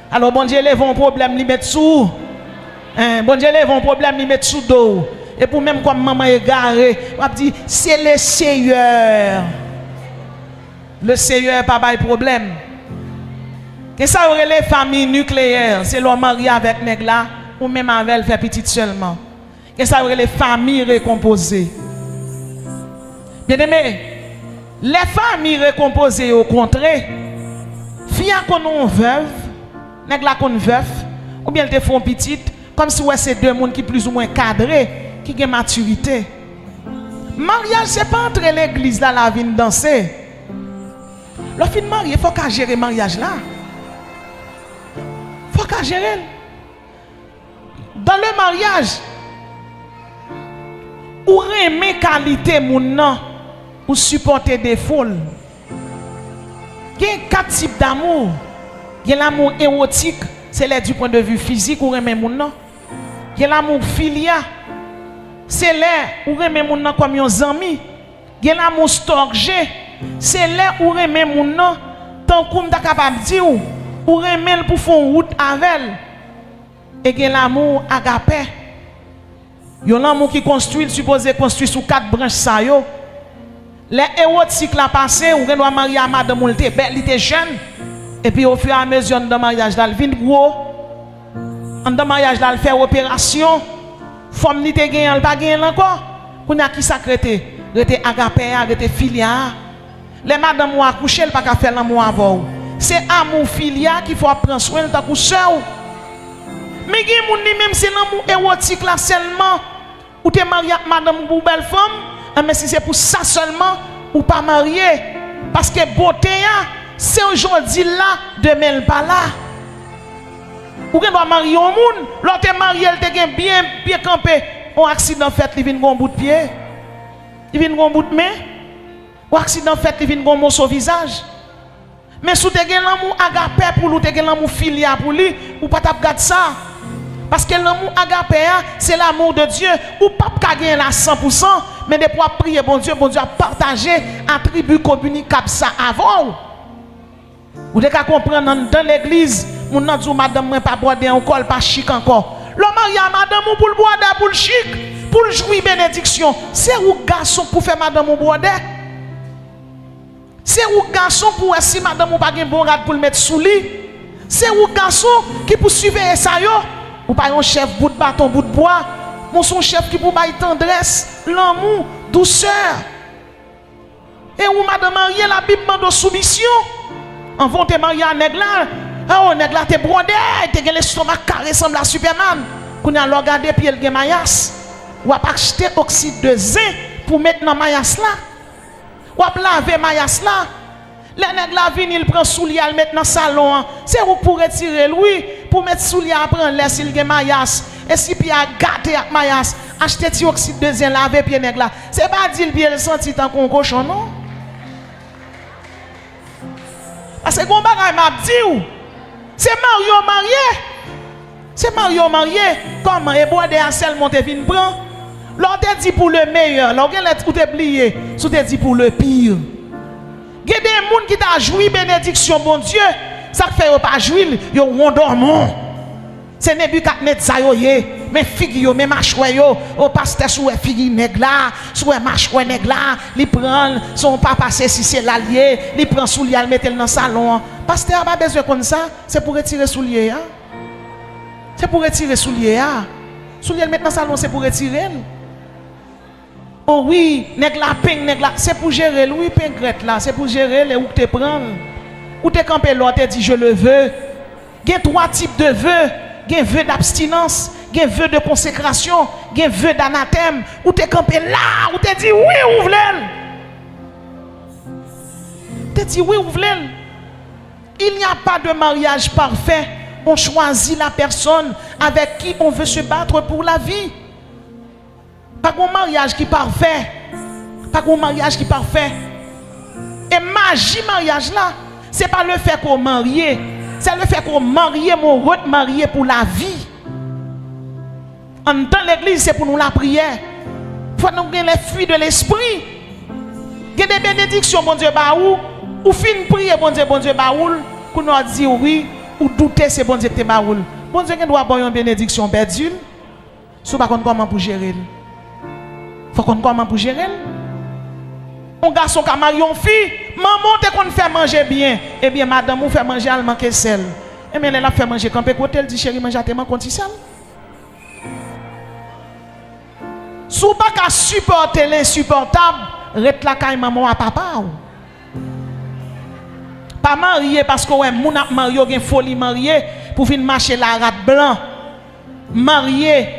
A: Alors bon Dieu lève un problème, lui mettre sous. Bon Dieu lève un problème, lui mettre sous dos. Et pour même comme maman est garée, on dit c'est le Seigneur. Le Seigneur pas de problème. Que ça aurait les familles nucléaires, c'est l'homme marié avec nèg là ou même avec elle fait petite seulement. Que ça aurait les familles récomposées. Bien aimé, les familles récomposées au contraire, fille qu'on ont veuve, nèg la qu'on veuf, ou bien te font petite, comme si ouais c'est deux monde qui plus ou moins cadré, qui ont maturité. Mariage c'est pas entre l'église là la vie danser. Le fin de marié, il faut qu'à gérer le mariage là. Il faut qu'à gérer. Dans le mariage, ou aimer qualité mon nom, ou supporter des folles. Il y a 4 types d'amour. Il y a l'amour érotique, c'est là du point de vue physique, ou aimer mon nom. Il y a l'amour filial, c'est là où aimer mon nom comme un ami. Il y a l'amour storgé, c'est là où aimer mon nom, tant qu'on est capable de dire, ou aimer pour faire une route avec elle. Et il y a l'amour agapé. Il y a l'amour qui construit, supposé construire sous 4 branches ça yo. Les érotiques la passé, ou doit marier à madame ou était belle, il était jeune. Et puis au fur et à mesure de mariage là, il vient gros. En de mariage là, il fait opération. Femme li te gagne, elle pas gagne encore. Qu'on a qui sacrété, rete agapé, rete filia. Les madame ou accoucher, elle pas qu'à faire l'amour avant. C'est amour filia qu'il faut prendre soin de ta coucheur. Mais il y a même c'est l'amour érotique là seulement. Ou tu es marié avec madame ou belle femme, mais si c'est pour ça seulement, ou pas marié. Parce que beauté, c'est aujourd'hui là, demain elle pas là. Ou qu'on doit marier au monde, l'autre est marié, elle te bien campé. Un accident fait, il vient un bout de pied. Il vient un bout de main. Ou accident fait, il vient un morceau au visage. Mais si tu as l'amour agapé pour lui, tu as l'amour filial pour lui, ou pas t'as ça. Parce que l'amour agapé, c'est l'amour de Dieu. Ou pas gagner la 100%, mais de pouvoir prier, bon Dieu a partagé, attribut communicable ça avant. Vous devez comprendre dans l'église, mon nom dit madame, moi pas boire encore, pas chic encore. Le mari a madame pour le boire, pour le chic, pour le jouir bénédiction. C'est où garçon pour faire madame ou boire. C'est où garçon pour si madame ou pas un bon rad pour le mettre sous lit. C'est où garçon qui pour surveiller ça yo. Ou pas un chef bout de bâton, bout de bois. Mon son chef qui pour bailler tendresse, l'amour, douceur. Et où madame mariée la Bible demande soumission. En vont te marier à nèg là. Oh nèg là te brodé, te gen l'estomac carré semble à Superman. Qu'on a regardé puis elle gen maillas. Ou a acheter oxyde de zinc pour mettre dans maillas là. Ou a laver maillas là. Les nèg la vin il prend soulier al mettre dans salon. C'est où pour retirer lui, pour mettre soulier à prendre laisse il gen maillas. Et si puis a gâter avec maillas, acheter ti oxyde de zinc laver pied nèg là. C'est pas dire bien le senti tant qu'on cochon non. Parce que gon bagay m'a dit c'est Mario marié. C'est Mario marié. Comment et boire des seulement te vinn prend. L'on te dit pour le meilleur, l'on te ou oublié, sous te dit pour le pire. Il y a des gens qui t'a joui bénédiction bon Dieu, ça fait pas jouir, yo endormant. C'est Nebuchadnezzar yo yé, mais figue yo, mais machoué yo, au pasteur sou figue nèg là, sou machoué nèg là, li prend son papa c'est si c'est l'allié, li prend soulier le mettre dans salon. Pasteur a pas besoin comme ça, c'est pour retirer soulier hein. C'est pour retirer soulier hein. Soulier le mettre dans salon c'est pour retirer. Oh oui, nèg la peigne nèg la, c'est pour gérer lui peignette là, c'est pour gérer les où te prendre. Ou te camper l'autre dit je le veux. Il y a 3 types de vœux. Il y a un vœu d'abstinence, gen vœu de consécration, gen vœu d'anathème, ou t'es campé là, ou t'es dit oui, ouvre l'elle. T'es dit oui, ouvre l'elle. Il n'y a pas de mariage parfait. On choisit la personne avec qui on veut se battre pour la vie. Pas un mariage qui est parfait. Pas un mariage qui est parfait. Et magie mariage là, c'est pas le fait qu'on marie, c'est le fait qu'on marie, mon route marié pour la vie. En dans l'église, c'est pour nous la prière. Faut nous gagner les fruits de l'esprit. Il y a des bénédictions, bon Dieu, bah ou fin prier, bon Dieu, bah pour nous dire oui, ou douter, c'est bon Dieu, te bah bon Dieu, doit avoir une bénédiction perdue. Si pas comment pour gérer. Faut qu'on comment pour gérer. Un garçon qui a marié une fille, maman te qu'on fait manger bien. Eh bien, madame, vous fait manger, elle manque sel. Et bien, elle a fait manger. Quand elle dit, chérie, mange à tes mains, contre sel. Si vous pas qu'à supporter l'insupportable, reste la caille maman à papa. Pas marié parce que ouais, mon a marié, une folie marié pour venir marcher la rate blanc. Marié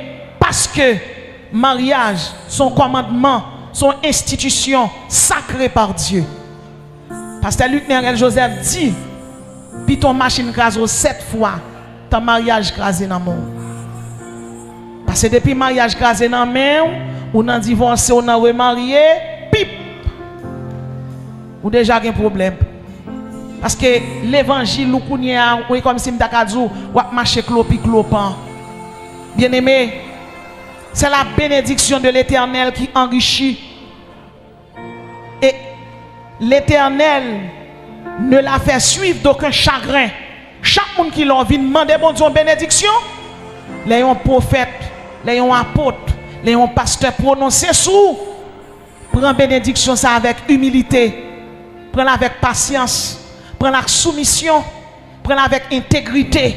A: parce que mariage, son commandement, son institution sacrée par Dieu. Pasteur Luc Nerel Joseph dit, puis ton machine crase 7 fois, ton mariage crasé dans le monde. Parce que depuis mariage crasé dans le monde, ou on divorcé, ou on remarié, pip, ou déjà un problème. Parce que l'évangile, ou comme si je ou marcher clopi clopan. Bien aimé, c'est la bénédiction de l'Éternel qui enrichit. Et l'Éternel ne l'a fait suivre d'aucun chagrin. Chaque monde qui l'a envie de demander bon Dieu bénédiction, les prophètes, les apôtres, les pasteurs prononcés sous, prend bénédiction ça avec humilité, prend avec patience, prend avec soumission, prend avec intégrité,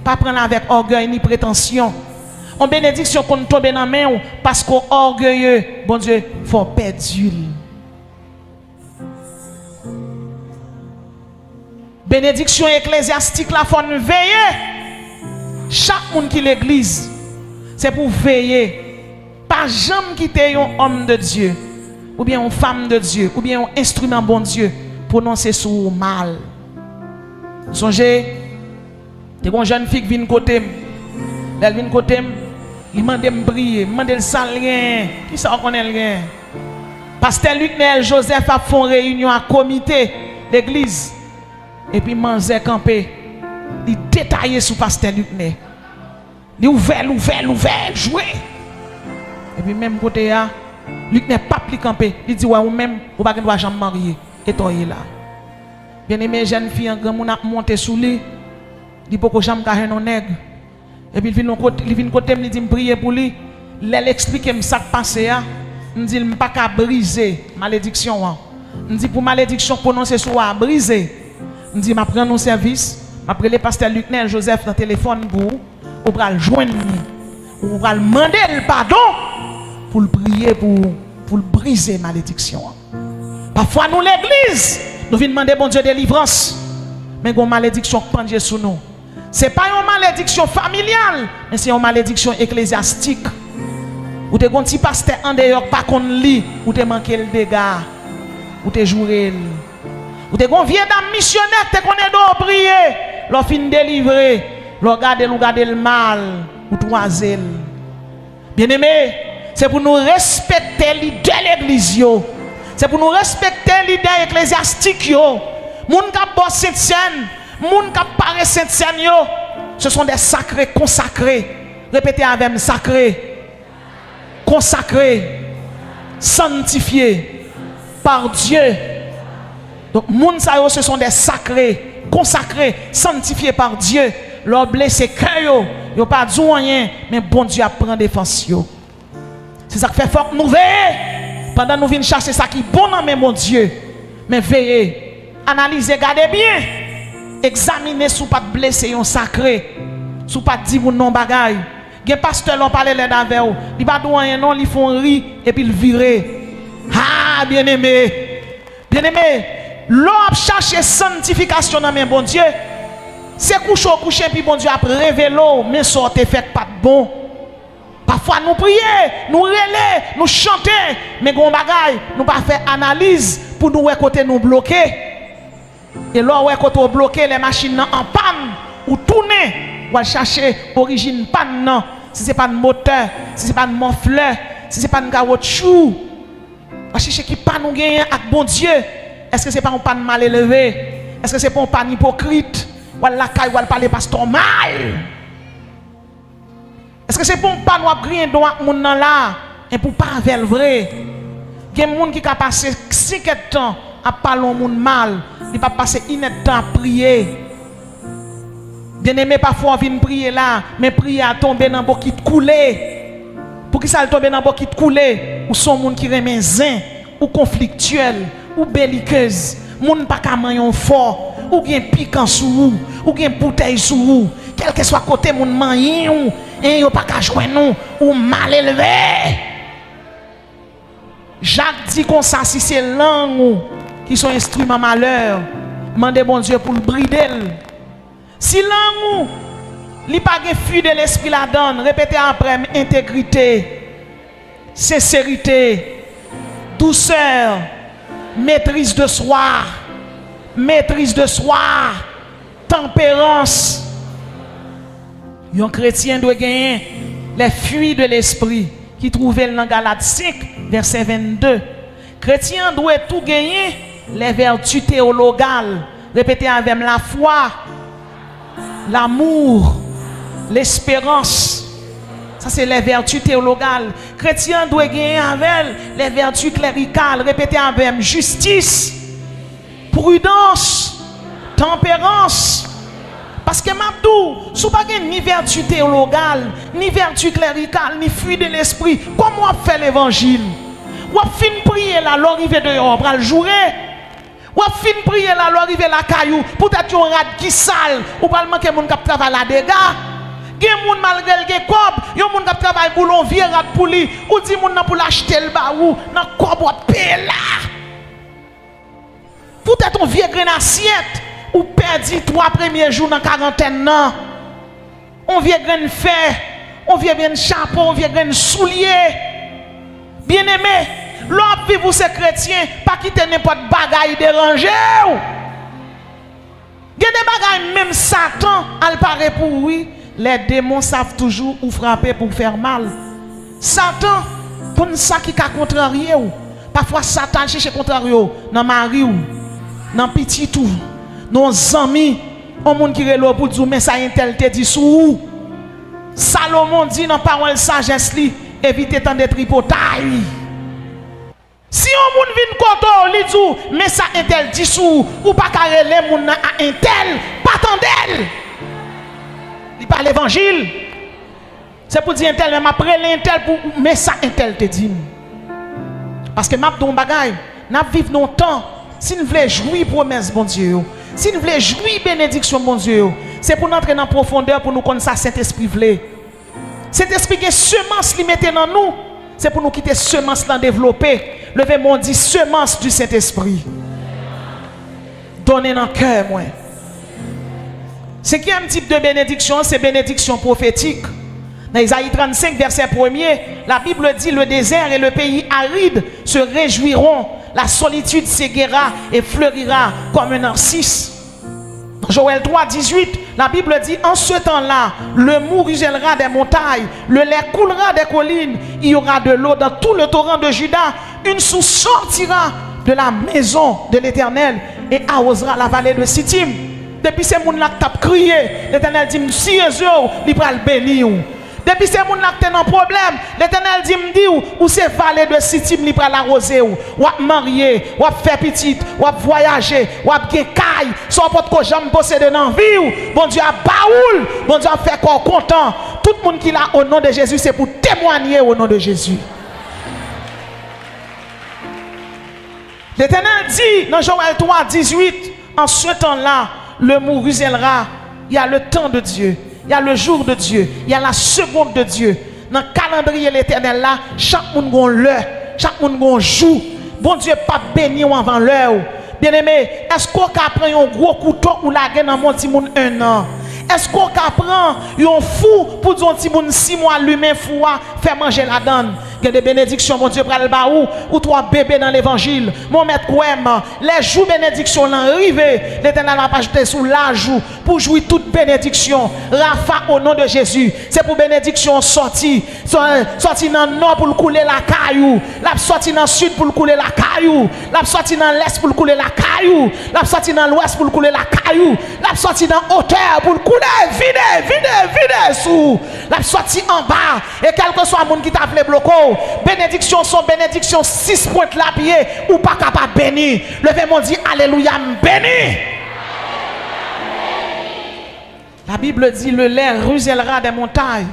A: pas prendre avec orgueil ni prétention. En bénédiction qu'on tombe dans la main parce qu'on orgueilleux, bon Dieu, faut perdre d'huile. Bénédiction ecclésiastique, la faut nous veiller. Chaque monde qui l'église, c'est pour veiller. Pas jamais quitter un homme de Dieu, ou bien une femme de Dieu, ou bien un instrument bon Dieu, prononcer sur mal. Songez, des bonnes jeunes filles qui viennent côté, elles viennent côté, ils demandent de me prier, ils demandent de le rien. Qui ça connaît rien? Pasteur Luc Nerel Joseph a fait une réunion à comité l'église. Et puis Manzé campé, il détaillé sur pasteur Luc Nerel. Il ouvert, jouer. Et puis même côté là, Luc Nerel pas plus campé. Il dit ouais ou même ou pas doit jamais marier. Et toi là. Bien aimé jeune fille en grand monde a monté sous lui. Il peut jamais carrer non nègre. Et puis il vient côté me dit me prier pour lui. Il explique me ça passé là. Il dit pas qu'à briser malédiction. Il dit pour malédiction prononcer sur à briser. Je dis, je prends nos services, je prends le pasteur Luc Nerel Joseph dans le téléphone pour le joindre, pour le demander le pardon, pour le prier, pour le briser malédiction. Parfois, nous, l'église, nous venons demander bon Dieu délivrance, mais une malédiction qui prend Dieu sur nous. Ce n'est pas une malédiction familiale, mais c'est une malédiction ecclésiastique. Ou tu es un petit pasteur en dehors, pas qu'on lit, ou tu manqué le dégât, ou tu joué. Ou te gon vieux dame missionnaire te connaît d'eau prier, l'on fin délivrer, l'on garde le mal ou toiser. Bien aimé, c'est pour nous respecter l'idée de l'église. C'est pour nous respecter l'idée ecclésiastique yo. Moun ka boss Sainte Seine, moun ka paraît Sainte Seine yo, ce sont des sacrés consacrés. Répétez avec moi, sacrés, consacrés, sanctifiés par Dieu. Donc, moun sa yo, ce sont des sacrés, consacrés, sanctifiés par Dieu. Leur blessé cœur, yo pas dit rien, mais bon Dieu a pris défense yo. C'est ça qui fait fort nous veiller. Pendant nous venons chercher ça qui est bon dans mon Dieu. Mais veillez, analysez, gardez bien. Examinez sous pas de blessé un sacré. Sous pas de dire non bagaille. Gen pasteur l'on parle là avec vous. Il pas dit rien non, ils font rire et puis ils virent. Ah, bien aimé. Bien aimé. L'homme cherche sanctification dans mes bon Dieu. C'est coucher puis bon Dieu a révélé, mais sortez fait pas de bon. Parfois nous prions, nous relais, nous chantons, mais gon bagay, nous pas faire analyse pour nous côté nous bloquer. Et là où côté bloqué les machines en panne ou tourner, ou chercher origine panne non. Si c'est pas de moteur, si c'est pas de monfleur, si c'est pas de caoutchouc, on chercher qui panne nous gagner avec bon Dieu. Est-ce que c'est pas un panne mal élevé? Est-ce que c'est pas un panne hypocrite? Ou la caille ou parler pasteur mal? Est-ce que c'est pour pas nous griller dans moun nan là et pour pas avec le vrai? Il y a des gens qui a passé 5 temps à parler au monde mal, il pas passer une temps à prier. Bien-aimé, parfois on vient prier là, mais prier à tomber dans l'eau qui couler. Pour qui ça tombe dans l'eau qui couler? Ou sont monde qui remet zin, ou conflictuel, ou belliqueuse, moun pas ka mayon fort, ou bien piquant sous ou bien bouteille sous quel que soit côté moun mayon, et yo pas ka joindre nous ou mal élevé. Jacques dit comme ça, si c'est langue qui sont instruments malheur, demandez bon Dieu pour le brider. Si langue li pas gen fuit de l'esprit la donne, répétez après, intégrité, sincérité, douceur, maîtrise de soi, tempérance. Un chrétien doit gagner les fruits de l'esprit qui trouvait dans Galates 5 verset 22. Chrétien doit tout gagner les vertus théologales. Répétez avec la foi, l'amour, l'espérance. Ça c'est les vertus théologales. Chrétien doit gagner avec les vertus cléricales. Répétez avec justice, prudence, tempérance. Parce que Mabdou, si vous n'avez ni vertu théologale, ni vertu cléricale, ni fruit de l'esprit, comment on fait l'évangile? Ou on fin prier là, l'arrivée de on va le jouer. Ou on fin prier là, l'arrivée la caillou, peut-être on rate qui sale, ou pas manquer mon cap travail la dégâts. Gen moun malgré le cob, yon moun k'ap travail pour l'on vieux rat pour lui, ou dit moun nan pour l'acheter le baou, nan cob ou payer là. Peut-être on vieux grain assiette, ou perdu 3 premiers jours dans quarantaine nan. On vieux grain fer, on vieux grain chapeau, on vieux grain soulier. Bien-aimé, l'homme vivre ces chrétiens, pas quitter n'importe bagaille déranger. Gen des bagailles même Satan al paraît pour oui. Les démons savent toujours où frapper pour faire mal. Satan, pour ça qui a contrarié ou. Parfois Satan cherche contrarié dans mari ou, dans petit tout, dans amis, on monde qui relo pour dire mais ça intel te dit sous. Salomon dit dans parole sagesse li, évitez tant de tripotaille. Si on moun vinn koto li dit mais ça intel dit sous ou pas carré les moun à intel, pas tandel. Il parle l'évangile. C'est pour dire un tel, mais après l'intel pour mais ça un tel te dit. Parce que m'a don bagay, n'a vivre longtemps. Si nous voulons jouir promesse bon Dieu, si nous voulons jouir bénédiction bon Dieu, c'est pour entrer dans profondeur pour nous connaître ça Saint-Esprit vle. Saint-Esprit qui semence li mette dans nous, c'est pour nous quitter semence l'en développer. Levez mon dit semence du Saint-Esprit. Donnez dans cœur moi. Ce qui est un type de bénédiction, c'est bénédiction prophétique. Dans Isaïe 35, verset 1er, la Bible dit le désert et le pays aride se réjouiront, la solitude s'éguera et fleurira comme un narcisse. Dans Joël 3, 18, la Bible dit en ce temps-là, le mou ruissellera des montagnes, le lait coulera des collines, il y aura de l'eau dans tout le torrent de Juda, une source sortira de la maison de l'Éternel et arrosera la vallée de Sittim. Depuis ces gens là qui ont crié, l'Éternel dit si eux ils pral bénir. Depuis ces gens là qui ont un problème, l'Éternel dit ou c'est vallée de Sittim ils pral arroser ou marier, ou faire petite, ou voyager, ou gen caille, sans porte que jamais posséder dans vie. Bon Dieu a baoul, bon Dieu a fait corps content. Tout le monde qui l'a au nom de Jésus, c'est pour témoigner au nom de Jésus. L'Éternel dit dans Joël 3, 18, en ce temps-là, le mou ruissellera. Il y a le temps de Dieu, il y a le jour de Dieu, il y a la seconde de Dieu. Dans le calendrier l'Éternel là, chaque monde a l'heure, chaque monde a un jour. Bon Dieu pas béni avant l'heure. Bien aimé, est-ce qu'on a pris un gros couteau ou la gaine dans mon petit monde 1 an? Est-ce qu'on prend un fou pour dire un petit monde 6 mois l'humain fou faire manger la donne? Il y a des bénédictions, mon Dieu, pour le baou, ou toi bébé dans l'évangile. Mon maître Kouem, les jours bénédictions l'arrivée, l'Éternel n'a pas jeté sous la joue pour jouir toute bénédiction. Rafa au nom de Jésus. C'est pour bénédiction sorti dans le nord pour le couler la caillou, la sorti dans le sud pour le couler la caillou, la sorti dans l'est pour le couler la caillou, la sorti dans l'ouest pour le couler la caillou, la sorti dans hauteur pour le couler vide sous, la sorti en bas et quel que soit le monde qui t'a appelé bloco. Bénédiction sont bénédiction 6 points la pied ou pas capable béni. Levez-moi dit alléluia béni. La Bible dit le lait rusellera des montagnes.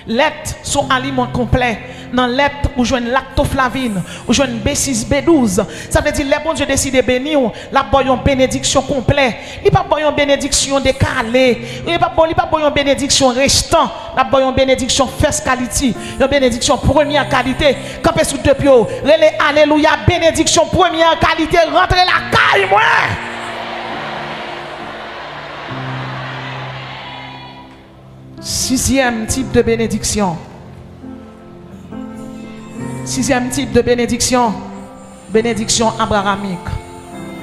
A: Lait sont aliments complets. Dans lait, vous jouez une lactoflavine, vous jouez une B6, B12. Ça veut dire les bon Dieu décide de bénir, la bonne bénédiction complète. Il n'y a pas une bénédiction décalée. Il n'y a pas une bénédiction restant. La bonne bénédiction first quality. Une bénédiction première qualité. Quand vous êtes depuis, relais alléluia, bénédiction première qualité. Rentrez la caille, moi. Sixième type de bénédiction. Sixième type de bénédiction. Bénédiction abrahamique.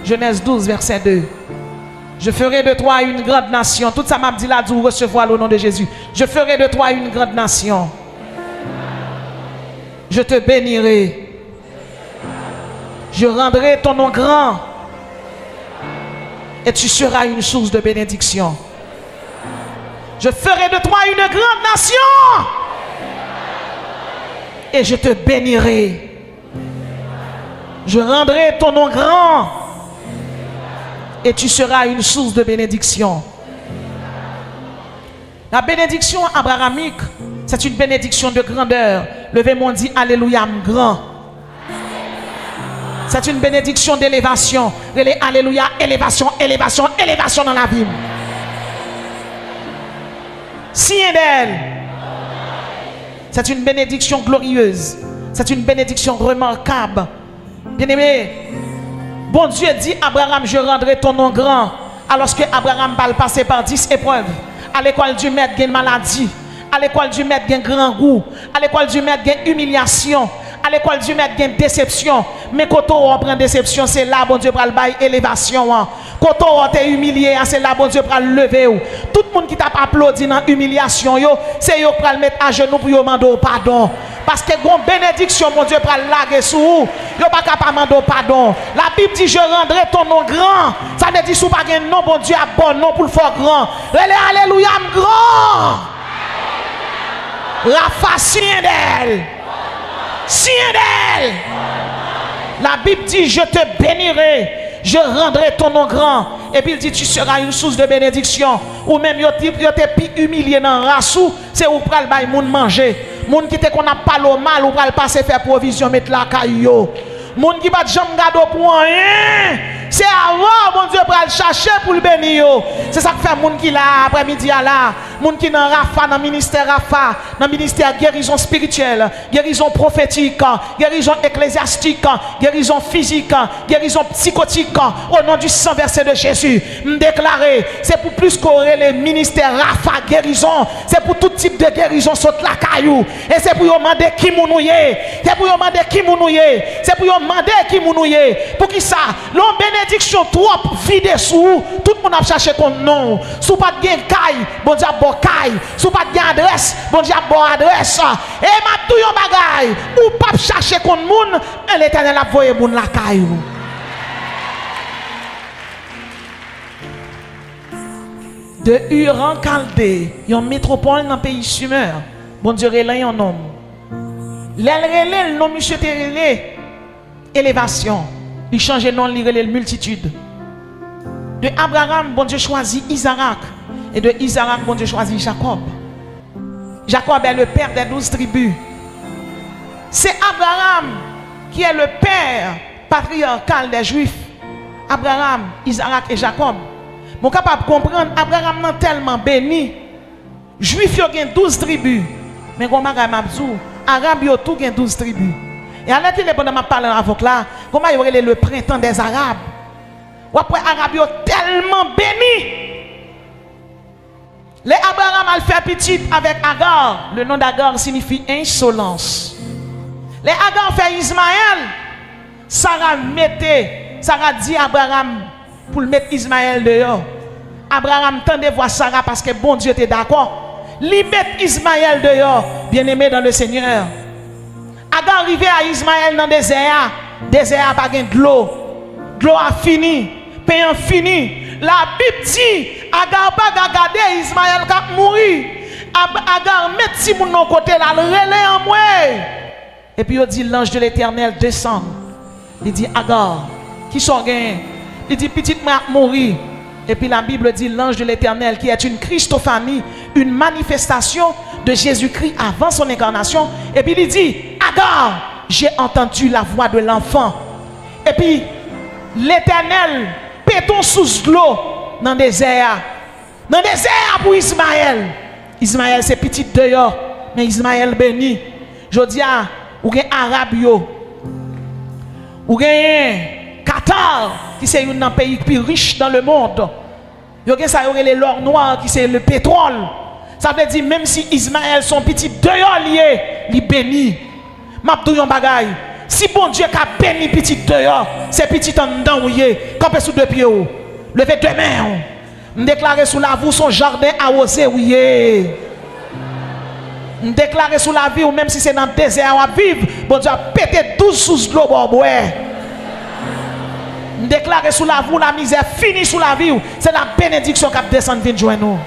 A: Genèse 12, verset 2. Je ferai de toi une grande nation. Tout ça m'a dit là, vous recevoir au nom de Jésus. Je ferai de toi une grande nation. Je te bénirai. Je rendrai ton nom grand. Et tu seras une source de bénédiction. Je ferai de toi une grande nation. Et je te bénirai. Je rendrai ton nom grand. Et tu seras une source de bénédiction. La bénédiction abrahamique, c'est une bénédiction de grandeur. Levez-moi dit alléluia grand. C'est une bénédiction d'élévation. Alléluia, élévation, élévation, élévation dans la vie. Sien d'elle. C'est une bénédiction glorieuse. C'est une bénédiction remarquable. Bien-aimé, bon Dieu dit Abraham, je rendrai ton nom grand. Alors que Abraham va passer par 10 épreuves. À l'école du maître, il y a une maladie. À l'école du maître, il y a un grand goût. À l'école du maître, il y a une humiliation. À l'école du maître, il y a une déception. Mais quand on prend déception, c'est là, bon Dieu, pour le bail élévation. Quand on est humilié, c'est là, bon Dieu, pour le lever. Tout le monde qui t'a applaudi dans l'humiliation, c'est eux pour le mettre à genoux pour demander pardon. Parce que une bénédiction, mon Dieu, pour le laguer sous vous, vous n'êtes pas capable de demander pardon. La Bible dit, je rendrai ton nom grand. Ça veut dire, si vous n'avez pas un nom, bon Dieu, a bon nom pour le faire grand. Alléluia, grand. Rafa, sien d'elle. Sien d'elle. La Bible dit, je te bénirai. Je rendrai ton nom grand. Et puis il dit, tu seras une source de bénédiction. Ou même, tu t'es humilié dans la race. C'est où pour le monde manger. Moun qui te qu'on a pas le mal ou pral passer faire provision mettre la caillou. Moun qui pas de jambe gado pour rien. C'est avant bon Dieu pral chercher pour le bénir. C'est ça que fait moun qui là après-midi là, moun qui dans Rafa dans ministère Rafa, dans ministère guérison spirituelle, guérison prophétique, guérison ecclésiastique, guérison physique, guérison psychotique au nom du sang versé de Jésus. Me déclarer, c'est pour plus qu'aurait le ministère Rafa guérison, c'est pour tout type de guérison saute la caillou et c'est pour demander qui mounouye, c'est pour demander qui mounouye, c'est pour demander qui mounouye. Pour qui ça? L'on bénédiction trop vide sous tout le monde a cherché ton nom. Sous pas de caille, bon Dieu bon caille. Sous pas de adresse, bon Dieu bon adresse. Et ma tout yon bagay ou pas chercher ton monde, l'Éternel a voyé moun la caille. De Ur en Chaldée, yon métropole dans le pays Sumer. Bon Dieu relè yon nom. L'elle le nom monsieur te relè élévation. Il change le nom, il relè multitude. De Abraham, bon Dieu choisit Isaac. Et de Isaac, bon Dieu choisit Jacob. Jacob est le père des 12 tribus. C'est Abraham qui est le père patriarcal des Juifs. Abraham, Isaac et Jacob. Mon capable de comprendre, Abraham n'est tellement béni. Juifs, il y a 12 tribus. Mais comment Arabe, il y a tout 12 tribus. Et à l'époque, pendant que je parle avec là, comment il y aurait le printemps des Arabes? Ou après, les Arabes sont tellement bénis. Les Abraham a fait petit avec Agar. Le nom d'Agar signifie insolence. Les Agar fait Ismaël. Sarah dit à Abraham pour le mettre Ismaël dehors. Abraham tendait voir Sarah parce que bon Dieu était d'accord. Lui mettre Ismaël dehors, bien-aimé dans le Seigneur. Agar arrivé à Ismaël dans le désert. Désert pas de l'eau. L'eau a fini. Pain a fini. La Bible dit, Agar pas garder Ismaël qui a mouru. Agar met si mon côté là, le relais en moi. Et puis il dit l'ange de l'Éternel descend. Il dit Agar, qui sont gain? Il dit petite m'a mourir. Et puis la Bible dit l'ange de l'Éternel qui est une Christophanie, une manifestation de Jésus-Christ avant son incarnation. Et puis il dit Agar, j'ai entendu la voix de l'enfant. Et puis l'Éternel péton sous l'eau dans le désert. Dans le désert pour Ismaël. Ismaël c'est petit dehors, mais Ismaël béni. Je dis à ou gen arabe yo. Ou gen Qatar qui c'est un pays plus riche dans le monde. Yo gen ça les l'or noir qui c'est le pétrole. Ça veut dire même si Ismaël son petit dehors lié, il béni. M'a dou yon bagay. Si bon Dieu a béni petit dehors, c'est petit en dedans ou yé, campé sous deux pieds ou. Levez deux mains. Déclarer sous la voûte son jardin arrosé ou yé. Déclarer sous la vie ou même si c'est dans le désert ou à vivre, bon Dieu a pété 12 sous l'eau bon déclarer sous la voûte la misère finie sous la vie, c'est la bénédiction qui a descendu vient joindre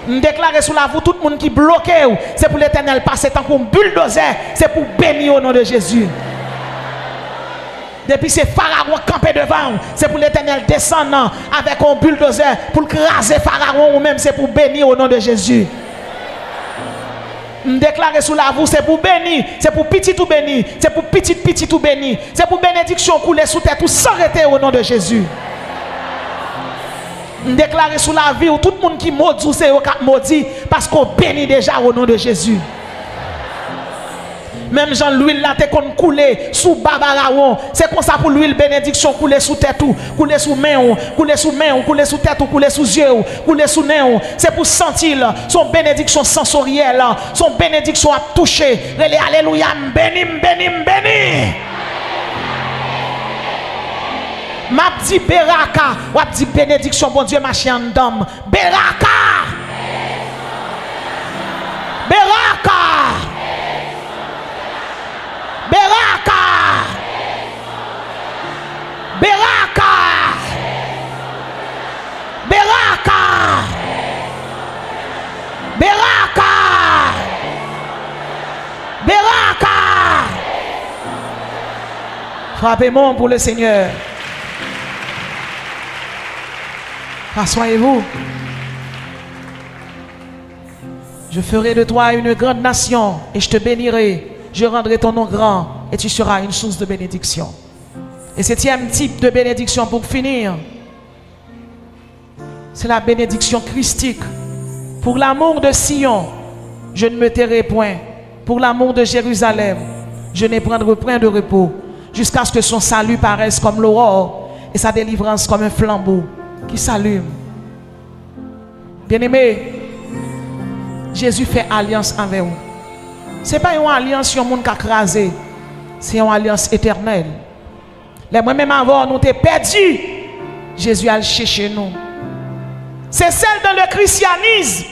A: nous. Déclarer sous la voûte tout le monde qui bloqué, c'est pour l'Éternel passer tant qu'on bulldozer, c'est pour bénir au nom de Jésus. Depuis c'est Pharaon campé devant, c'est pour l'Éternel descendre avec un bulldozer pour craser Pharaon ou même c'est pour bénir au nom de Jésus. Déclarer sous la voûte, c'est pour bénir, c'est pour petit tout béni, c'est pour petit tout béni, c'est pour bénédiction couler sous terre tout s'arrêter au nom de Jésus. Déclarer sous la vie où tout le monde qui maudit, c'est maudit parce qu'on bénit déjà au nom de Jésus. Même Jean-Louis là t'es qu'on couler sous Babaraon, c'est comme ça pour l'huile bénédiction couler sous tête ou couler sous main ou couler sous main ou couler sous tête ou couler sous yeux ou couler sous nez ou c'est pour sentir son bénédiction sensorielle, son bénédiction à toucher. Alléluia, béni. M'a dit Beraka, ou a dit bénédiction bon Dieu ma chienne d'homme. Beraka. Frappez-moi pour le Seigneur. Assoyez-vous. Je ferai de toi une grande nation et je te bénirai. Je rendrai ton nom grand et tu seras une source de bénédiction. Et septième type de bénédiction pour finir, c'est la bénédiction christique. Pour l'amour de Sion, je ne me tairai point. Pour l'amour de Jérusalem, je ne prendrai point de repos jusqu'à ce que son salut paraisse comme l'aurore et sa délivrance comme un flambeau qui s'allume. Bien-aimé, Jésus fait alliance avec vous. Ce n'est pas une alliance sur le monde qui a crasé, c'est une alliance éternelle. Les moi-même avant, nous t'es perdu. Jésus a cherché nous. C'est celle dans le christianisme.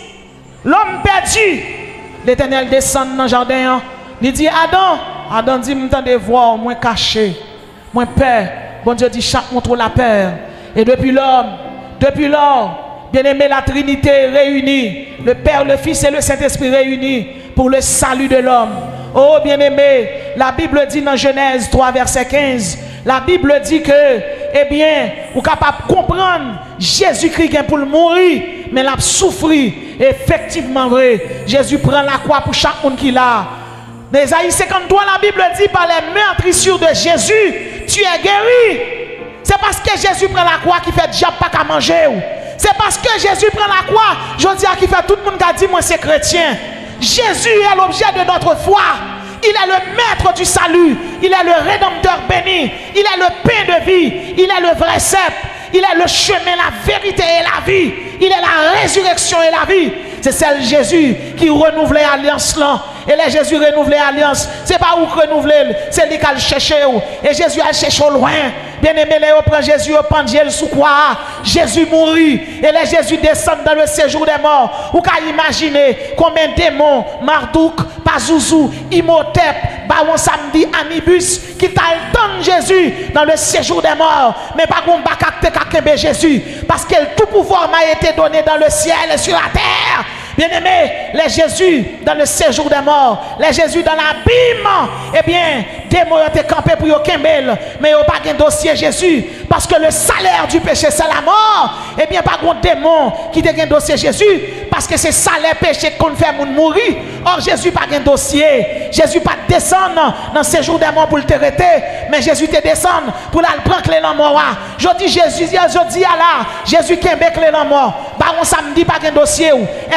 A: L'homme perdu. L'Éternel descend dans le jardin. Il dit Adam dit, m'entendez voir, moi caché, moi peur. Bon Dieu dit, chaque montre la peur. Et depuis lors, bien-aimé, la Trinité réunie, le Père, le Fils et le Saint-Esprit réunis pour le salut de l'homme. Oh bien-aimé, la Bible dit dans Genèse 3, verset 15, la Bible dit que, eh bien, vous êtes capable de comprendre, Jésus-Christ pour le mourir, mais il a souffert. Effectivement vrai, Jésus prend la croix pour chaque monde qui l'a. Dans Isaïe 53, la Bible dit, par les meurtrissures de Jésus, tu es guéri. C'est parce que Jésus prend la croix qui fait diable pas qu'à manger. C'est parce que Jésus prend la croix, je dis à qui fait tout le monde qui a dit, moi c'est chrétien. Jésus est l'objet de notre foi. Il est le maître du salut. Il est le rédempteur béni. Il est le pain de vie. Il est le vrai cep. Il est le chemin, la vérité et la vie. Il est la résurrection et la vie. C'est celle Jésus qui renouvelle l'alliance là. Et les Jésus renouvelle l'alliance. C'est pas où renouveler, c'est lui qui a cherché. Et Jésus a cherché au loin. Bien aimé, les prend Jésus au pendiel sous quoi. Jésus mourit. Et les Jésus descendent dans le séjour des morts. Vous pouvez imaginer combien de démons, Marduk, Pazouzou, Imhotep, Baron Samedi, Anibus, qui t'attendent Jésus dans le séjour des morts. Mais pas qu'on va Jésus. Parce que tout pouvoir m'a été donné dans le ciel et sur la terre. Bien-aimés, les Jésus dans le séjour des morts, les Jésus dans l'abîme, eh bien, des mots ont été campés pour yon kembel, mais yon pas un dossier Jésus, parce que le salaire du péché c'est la mort. Eh bien, pas un démon qui a un dossier Jésus, parce que c'est salaire péché qu'on fait mourir. Or, Jésus pas un dossier. Jésus pas descendre dans le séjour des morts pour le traiter, mais Jésus te descend pour aller prendre clé dans mort. Je dis Jésus, je dis à là, Jésus qui a clé dans mort. Baron Samedi pas un dossier.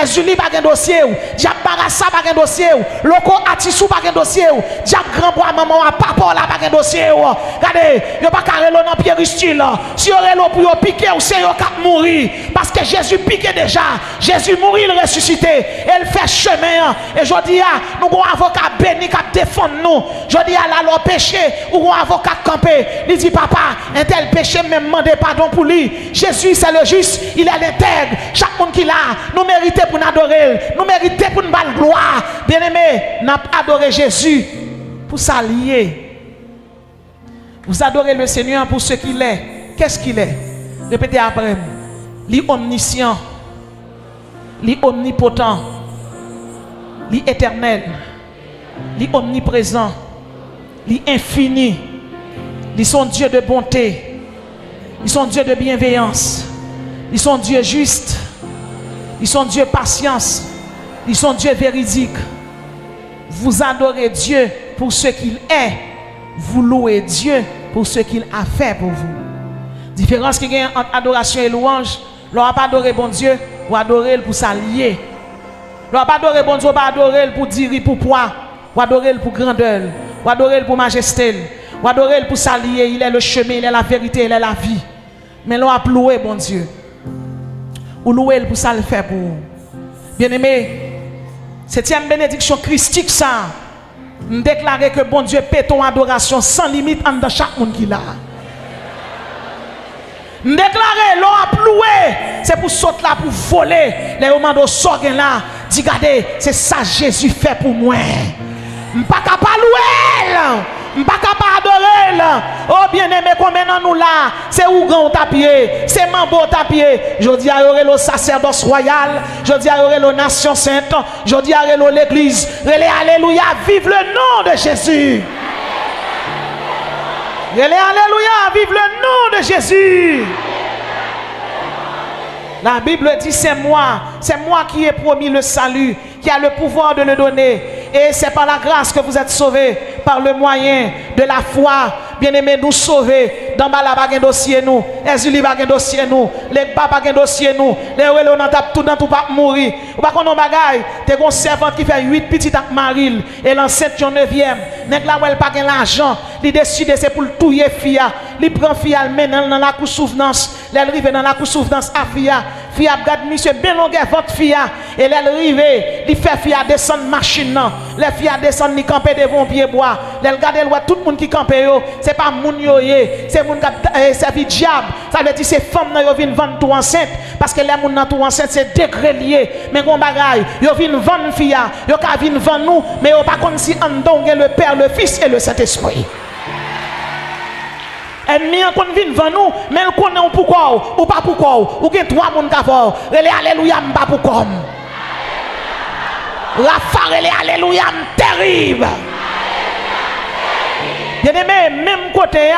A: Julie pas un dossier. Diab Barassa pas un dossier. Loco Atissou pas un dossier. Diab Grand Bois maman à papa là pas un dossier. Regardez, yo pas carré l'eau dans Pierre Style. Si yo l'eau pour yo piquer ou c'est yo cap mourir parce que Jésus piquait déjà. Jésus mourit, il ressuscité. Elle fait chemin et je dis nous avons un avocat béni qui défend nous. Je dis à la péché ou un avocat campé. Il dit papa, un tel péché me demande pardon pour lui. Jésus c'est le juste, il est l'intègre. Chaque monde qui l'a, nous méritons pour nous adorer, nous méritons pour nous battre gloire. Bien-aimé, nous adoré Jésus pour s'allier. Vous adorez le Seigneur pour ce qu'il est. Qu'est-ce qu'il est? Répétez après moi. Il est omniscient, il est omnipotent, il est éternel, il est omniprésent, il est infini, il est son Dieu de bonté, il est son Dieu de bienveillance, il est son Dieu juste, il est son Dieu patience, il est son Dieu véridique. Vous adorez Dieu pour ce qu'il est, vous louez Dieu pour ce qu'il a fait pour vous. Différence qu'il y a entre adoration et louange, l'on n'a pas adoré bon Dieu, ou adorer pour s'allier. L'on n'a pas adoré bon Dieu, ou pas adorer pour dire pour poids, ou adorer pour grandeur, ou adorer pour majesté, ou adorer pour s'allier. Il est le chemin, il est la vérité, il est la vie. Mais l'on a loué bon Dieu. Ou louer pour ça le faire pour vous. Bien-aimé, septième bénédiction christique ça. Nous déclarer que bon Dieu paie ton adoration sans limite dans chaque monde qui l'a. Nous déclarer l'on a loué, c'est pour sauter là pour voler les moments de sorgen là. Dis regardez, c'est ça Jésus fait pour moi. Je ne suis pas capable de louer. Je ne suis pas capable d'adorer. Oh bien-aimé, combien nous là? C'est Ougan tapier, c'est Mambo tapier. Je dis à le sacerdoce royal, je dis à la nation sainte, je dis à l'église. Alléluia, vive le nom de Jésus. Alléluia, vive le nom de Jésus. La Bible dit c'est moi qui ai promis le salut, qui a le pouvoir de le donner. Et c'est par la grâce que vous êtes sauvés, par le moyen de la foi. Bien-aimés, nous sauver. Dans bas là, pas dossier nous. Ezuli pas dossier nous. Les bas pas dossier nous. Les relais on tape tout dans tout pas mourir. Ou pas qu'on bagaille. T'es une servante qui fait 8 petits avec Maril et l'enceinte en 9e. Nèg là où elle pas l'argent, il décide c'est pour touyer fia. Il prend fia le mène dans la cour souvenance. Elle arrive dans la cour souvenance à fia. Fia regarde monsieur bien longue votre fia et elle arrive, il fait fia descendre machine non. Les fia descendre ni camper devant pied bois. Elle regarde elle voit tout le monde qui campe yo. C'est pas moun yo yé, c'est moun qui servi diable. Ça veut dire c'est femme nan yo vinn vendre tout enceinte parce que les moun nan tout enceinte c'est degré lié. Mais gon bagaille, yo vinn vendre fia, yo ka vinn vendre nous, mais yo pas comme si en don le Père, le Fils et le Saint-Esprit. Ennemi en kon vinn vendre nous, mais elle connaît pourquoi ou pas pourquoi ou gen trois moun ka fort. Relé alléluia m'pa pourquoi. Rafa relé alléluia terrible. Bien-aimé, même côté,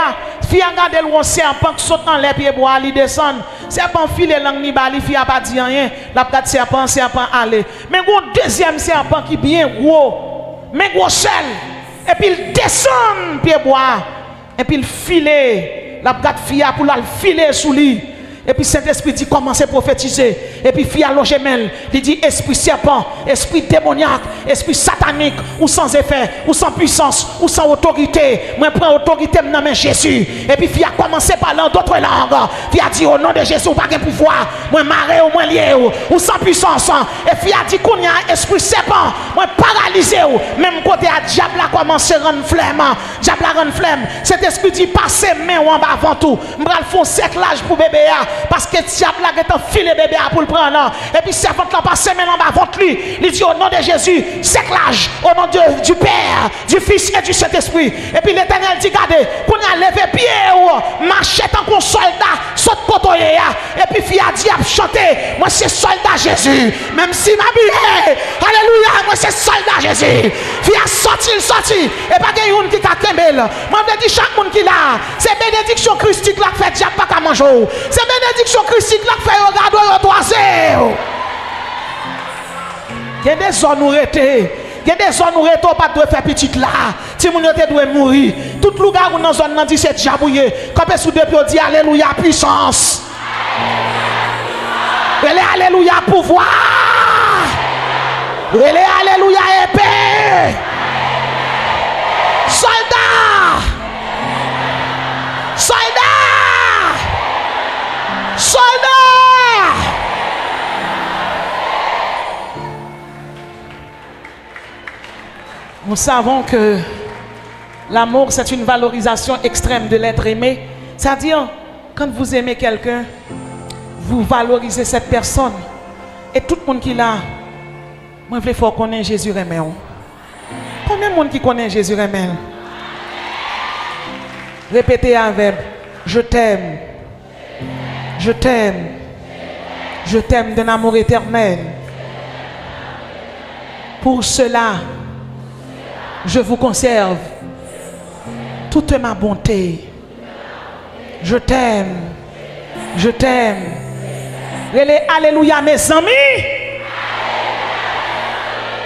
A: fille a gardé le serpent qui saute dans les pieds bois, il descend. Serpent file langue ni bali, fille a pas dit rien. La petite serpent aller. Mais un deuxième serpent qui bien gros, mais gros seul. Et puis il descend pieds bois. Et puis il file, la petite fille pour la filer sous lui. Et puis Saint-Esprit dit commencez à prophétiser. Et puis fille à l'ogémel, il dit esprit serpent, esprit démoniaque, esprit satanique, ou sans effet, ou sans puissance, ou sans autorité. Moi prends autorité dans mes Jésus. Et puis fille a commencé à parler en d'autres langues. Fille a dit au nom de Jésus, pas de pouvoir. Moi maré ou moi lié ou sans puissance. Et fille a dit qu'on y a esprit serpent, moi paralysé ou même côté à diable a commencé à rendre flemme. Diable a rendre flemme. Cet esprit dit passez main ou en bas avant tout. M'bral font cerclage pour bébé. Parce que diable est enfilé bébé pour le prendre. Et puis servante là passe main en bas contre lui. Il dit au nom de Jésus, cerclage au nom du Père, du Fils et du Saint-Esprit. Et puis l'Éternel dit regardez, qu'on a levé pied ou marcher tant qu'on soldat saute potoyer. Et puis fille a dit à chanter, moi c'est soldat Jésus. Même si ma vie, alléluia, moi c'est soldat Jésus. Fille a sorti. Et pas qu'il y a une qui a kembel. Moi je dis chaque monde qui là, c'est bénédiction christique là qui fait diable pas qu'à manger. C'est bénédiction christique là qui fait regarder au toisé. Il y a des zones où il y a des zones où il pas de faire petite là. Si vous doit mourir. Tout le gars dans la zone nan dit c'est diabouillé. Quand sous deux pieds dit alléluia puissance. Alléluia pouvoir. Alléluia épée. Soldat. Nous savons que l'amour, c'est une valorisation extrême de l'être aimé. C'est-à-dire, quand vous aimez quelqu'un, vous valorisez cette personne. Et tout le monde qui est là, moi, je veux faut connaître Jésus aimé. Combien de monde qui connaît Jésus aimé? Répétez avec, je t'aime. Je t'aime. Je t'aime d'un amour éternel. Pour cela, je vous conserve toute ma bonté. Je t'aime. Je t'aime. Alléluia, mes amis.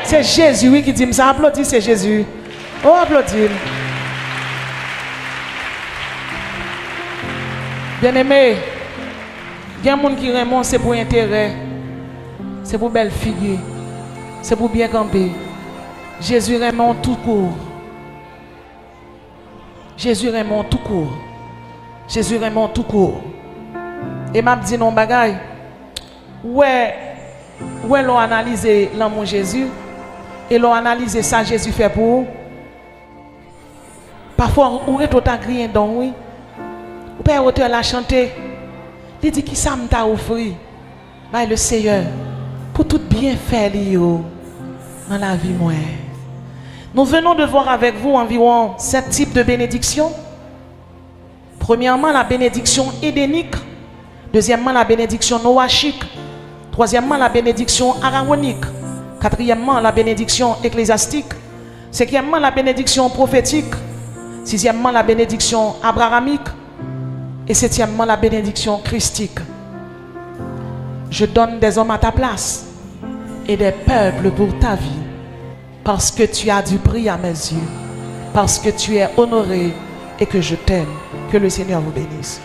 A: C'est Jésus oui, qui dit ça. Applaudis, c'est Jésus. Oh, applaudis. Bien-aimé, il y a des gens qui remontent, c'est pour intérêt. C'est pour belle figure. C'est pour bien camper. Jésus Raymond tout court. Jésus Raymond tout court. Jésus Raymond tout court. Et m'a dit non bagaille. Ouais l'on analysé l'amour Jésus et l'on analysé ça Jésus fait pour vous. Parfois on est tout agréé dans oui. Ou père auteur la chanter. Il dit qui ça m'a offert. Bah le Seigneur pour tout bien faire dans la vie moi. Nous venons de voir avec vous environ 7 types de bénédictions. Premièrement, la bénédiction édénique. Deuxièmement, la bénédiction noachique. Troisièmement, la bénédiction arachonique. Quatrièmement, la bénédiction ecclésiastique. Cinquièmement, la bénédiction prophétique. Sixièmement, la bénédiction abrahamique. Et septièmement, la bénédiction christique. Je donne des hommes à ta place et des peuples pour ta vie. Parce que tu as du prix à mes yeux. Parce que tu es honoré et que je t'aime. Que le Seigneur vous bénisse.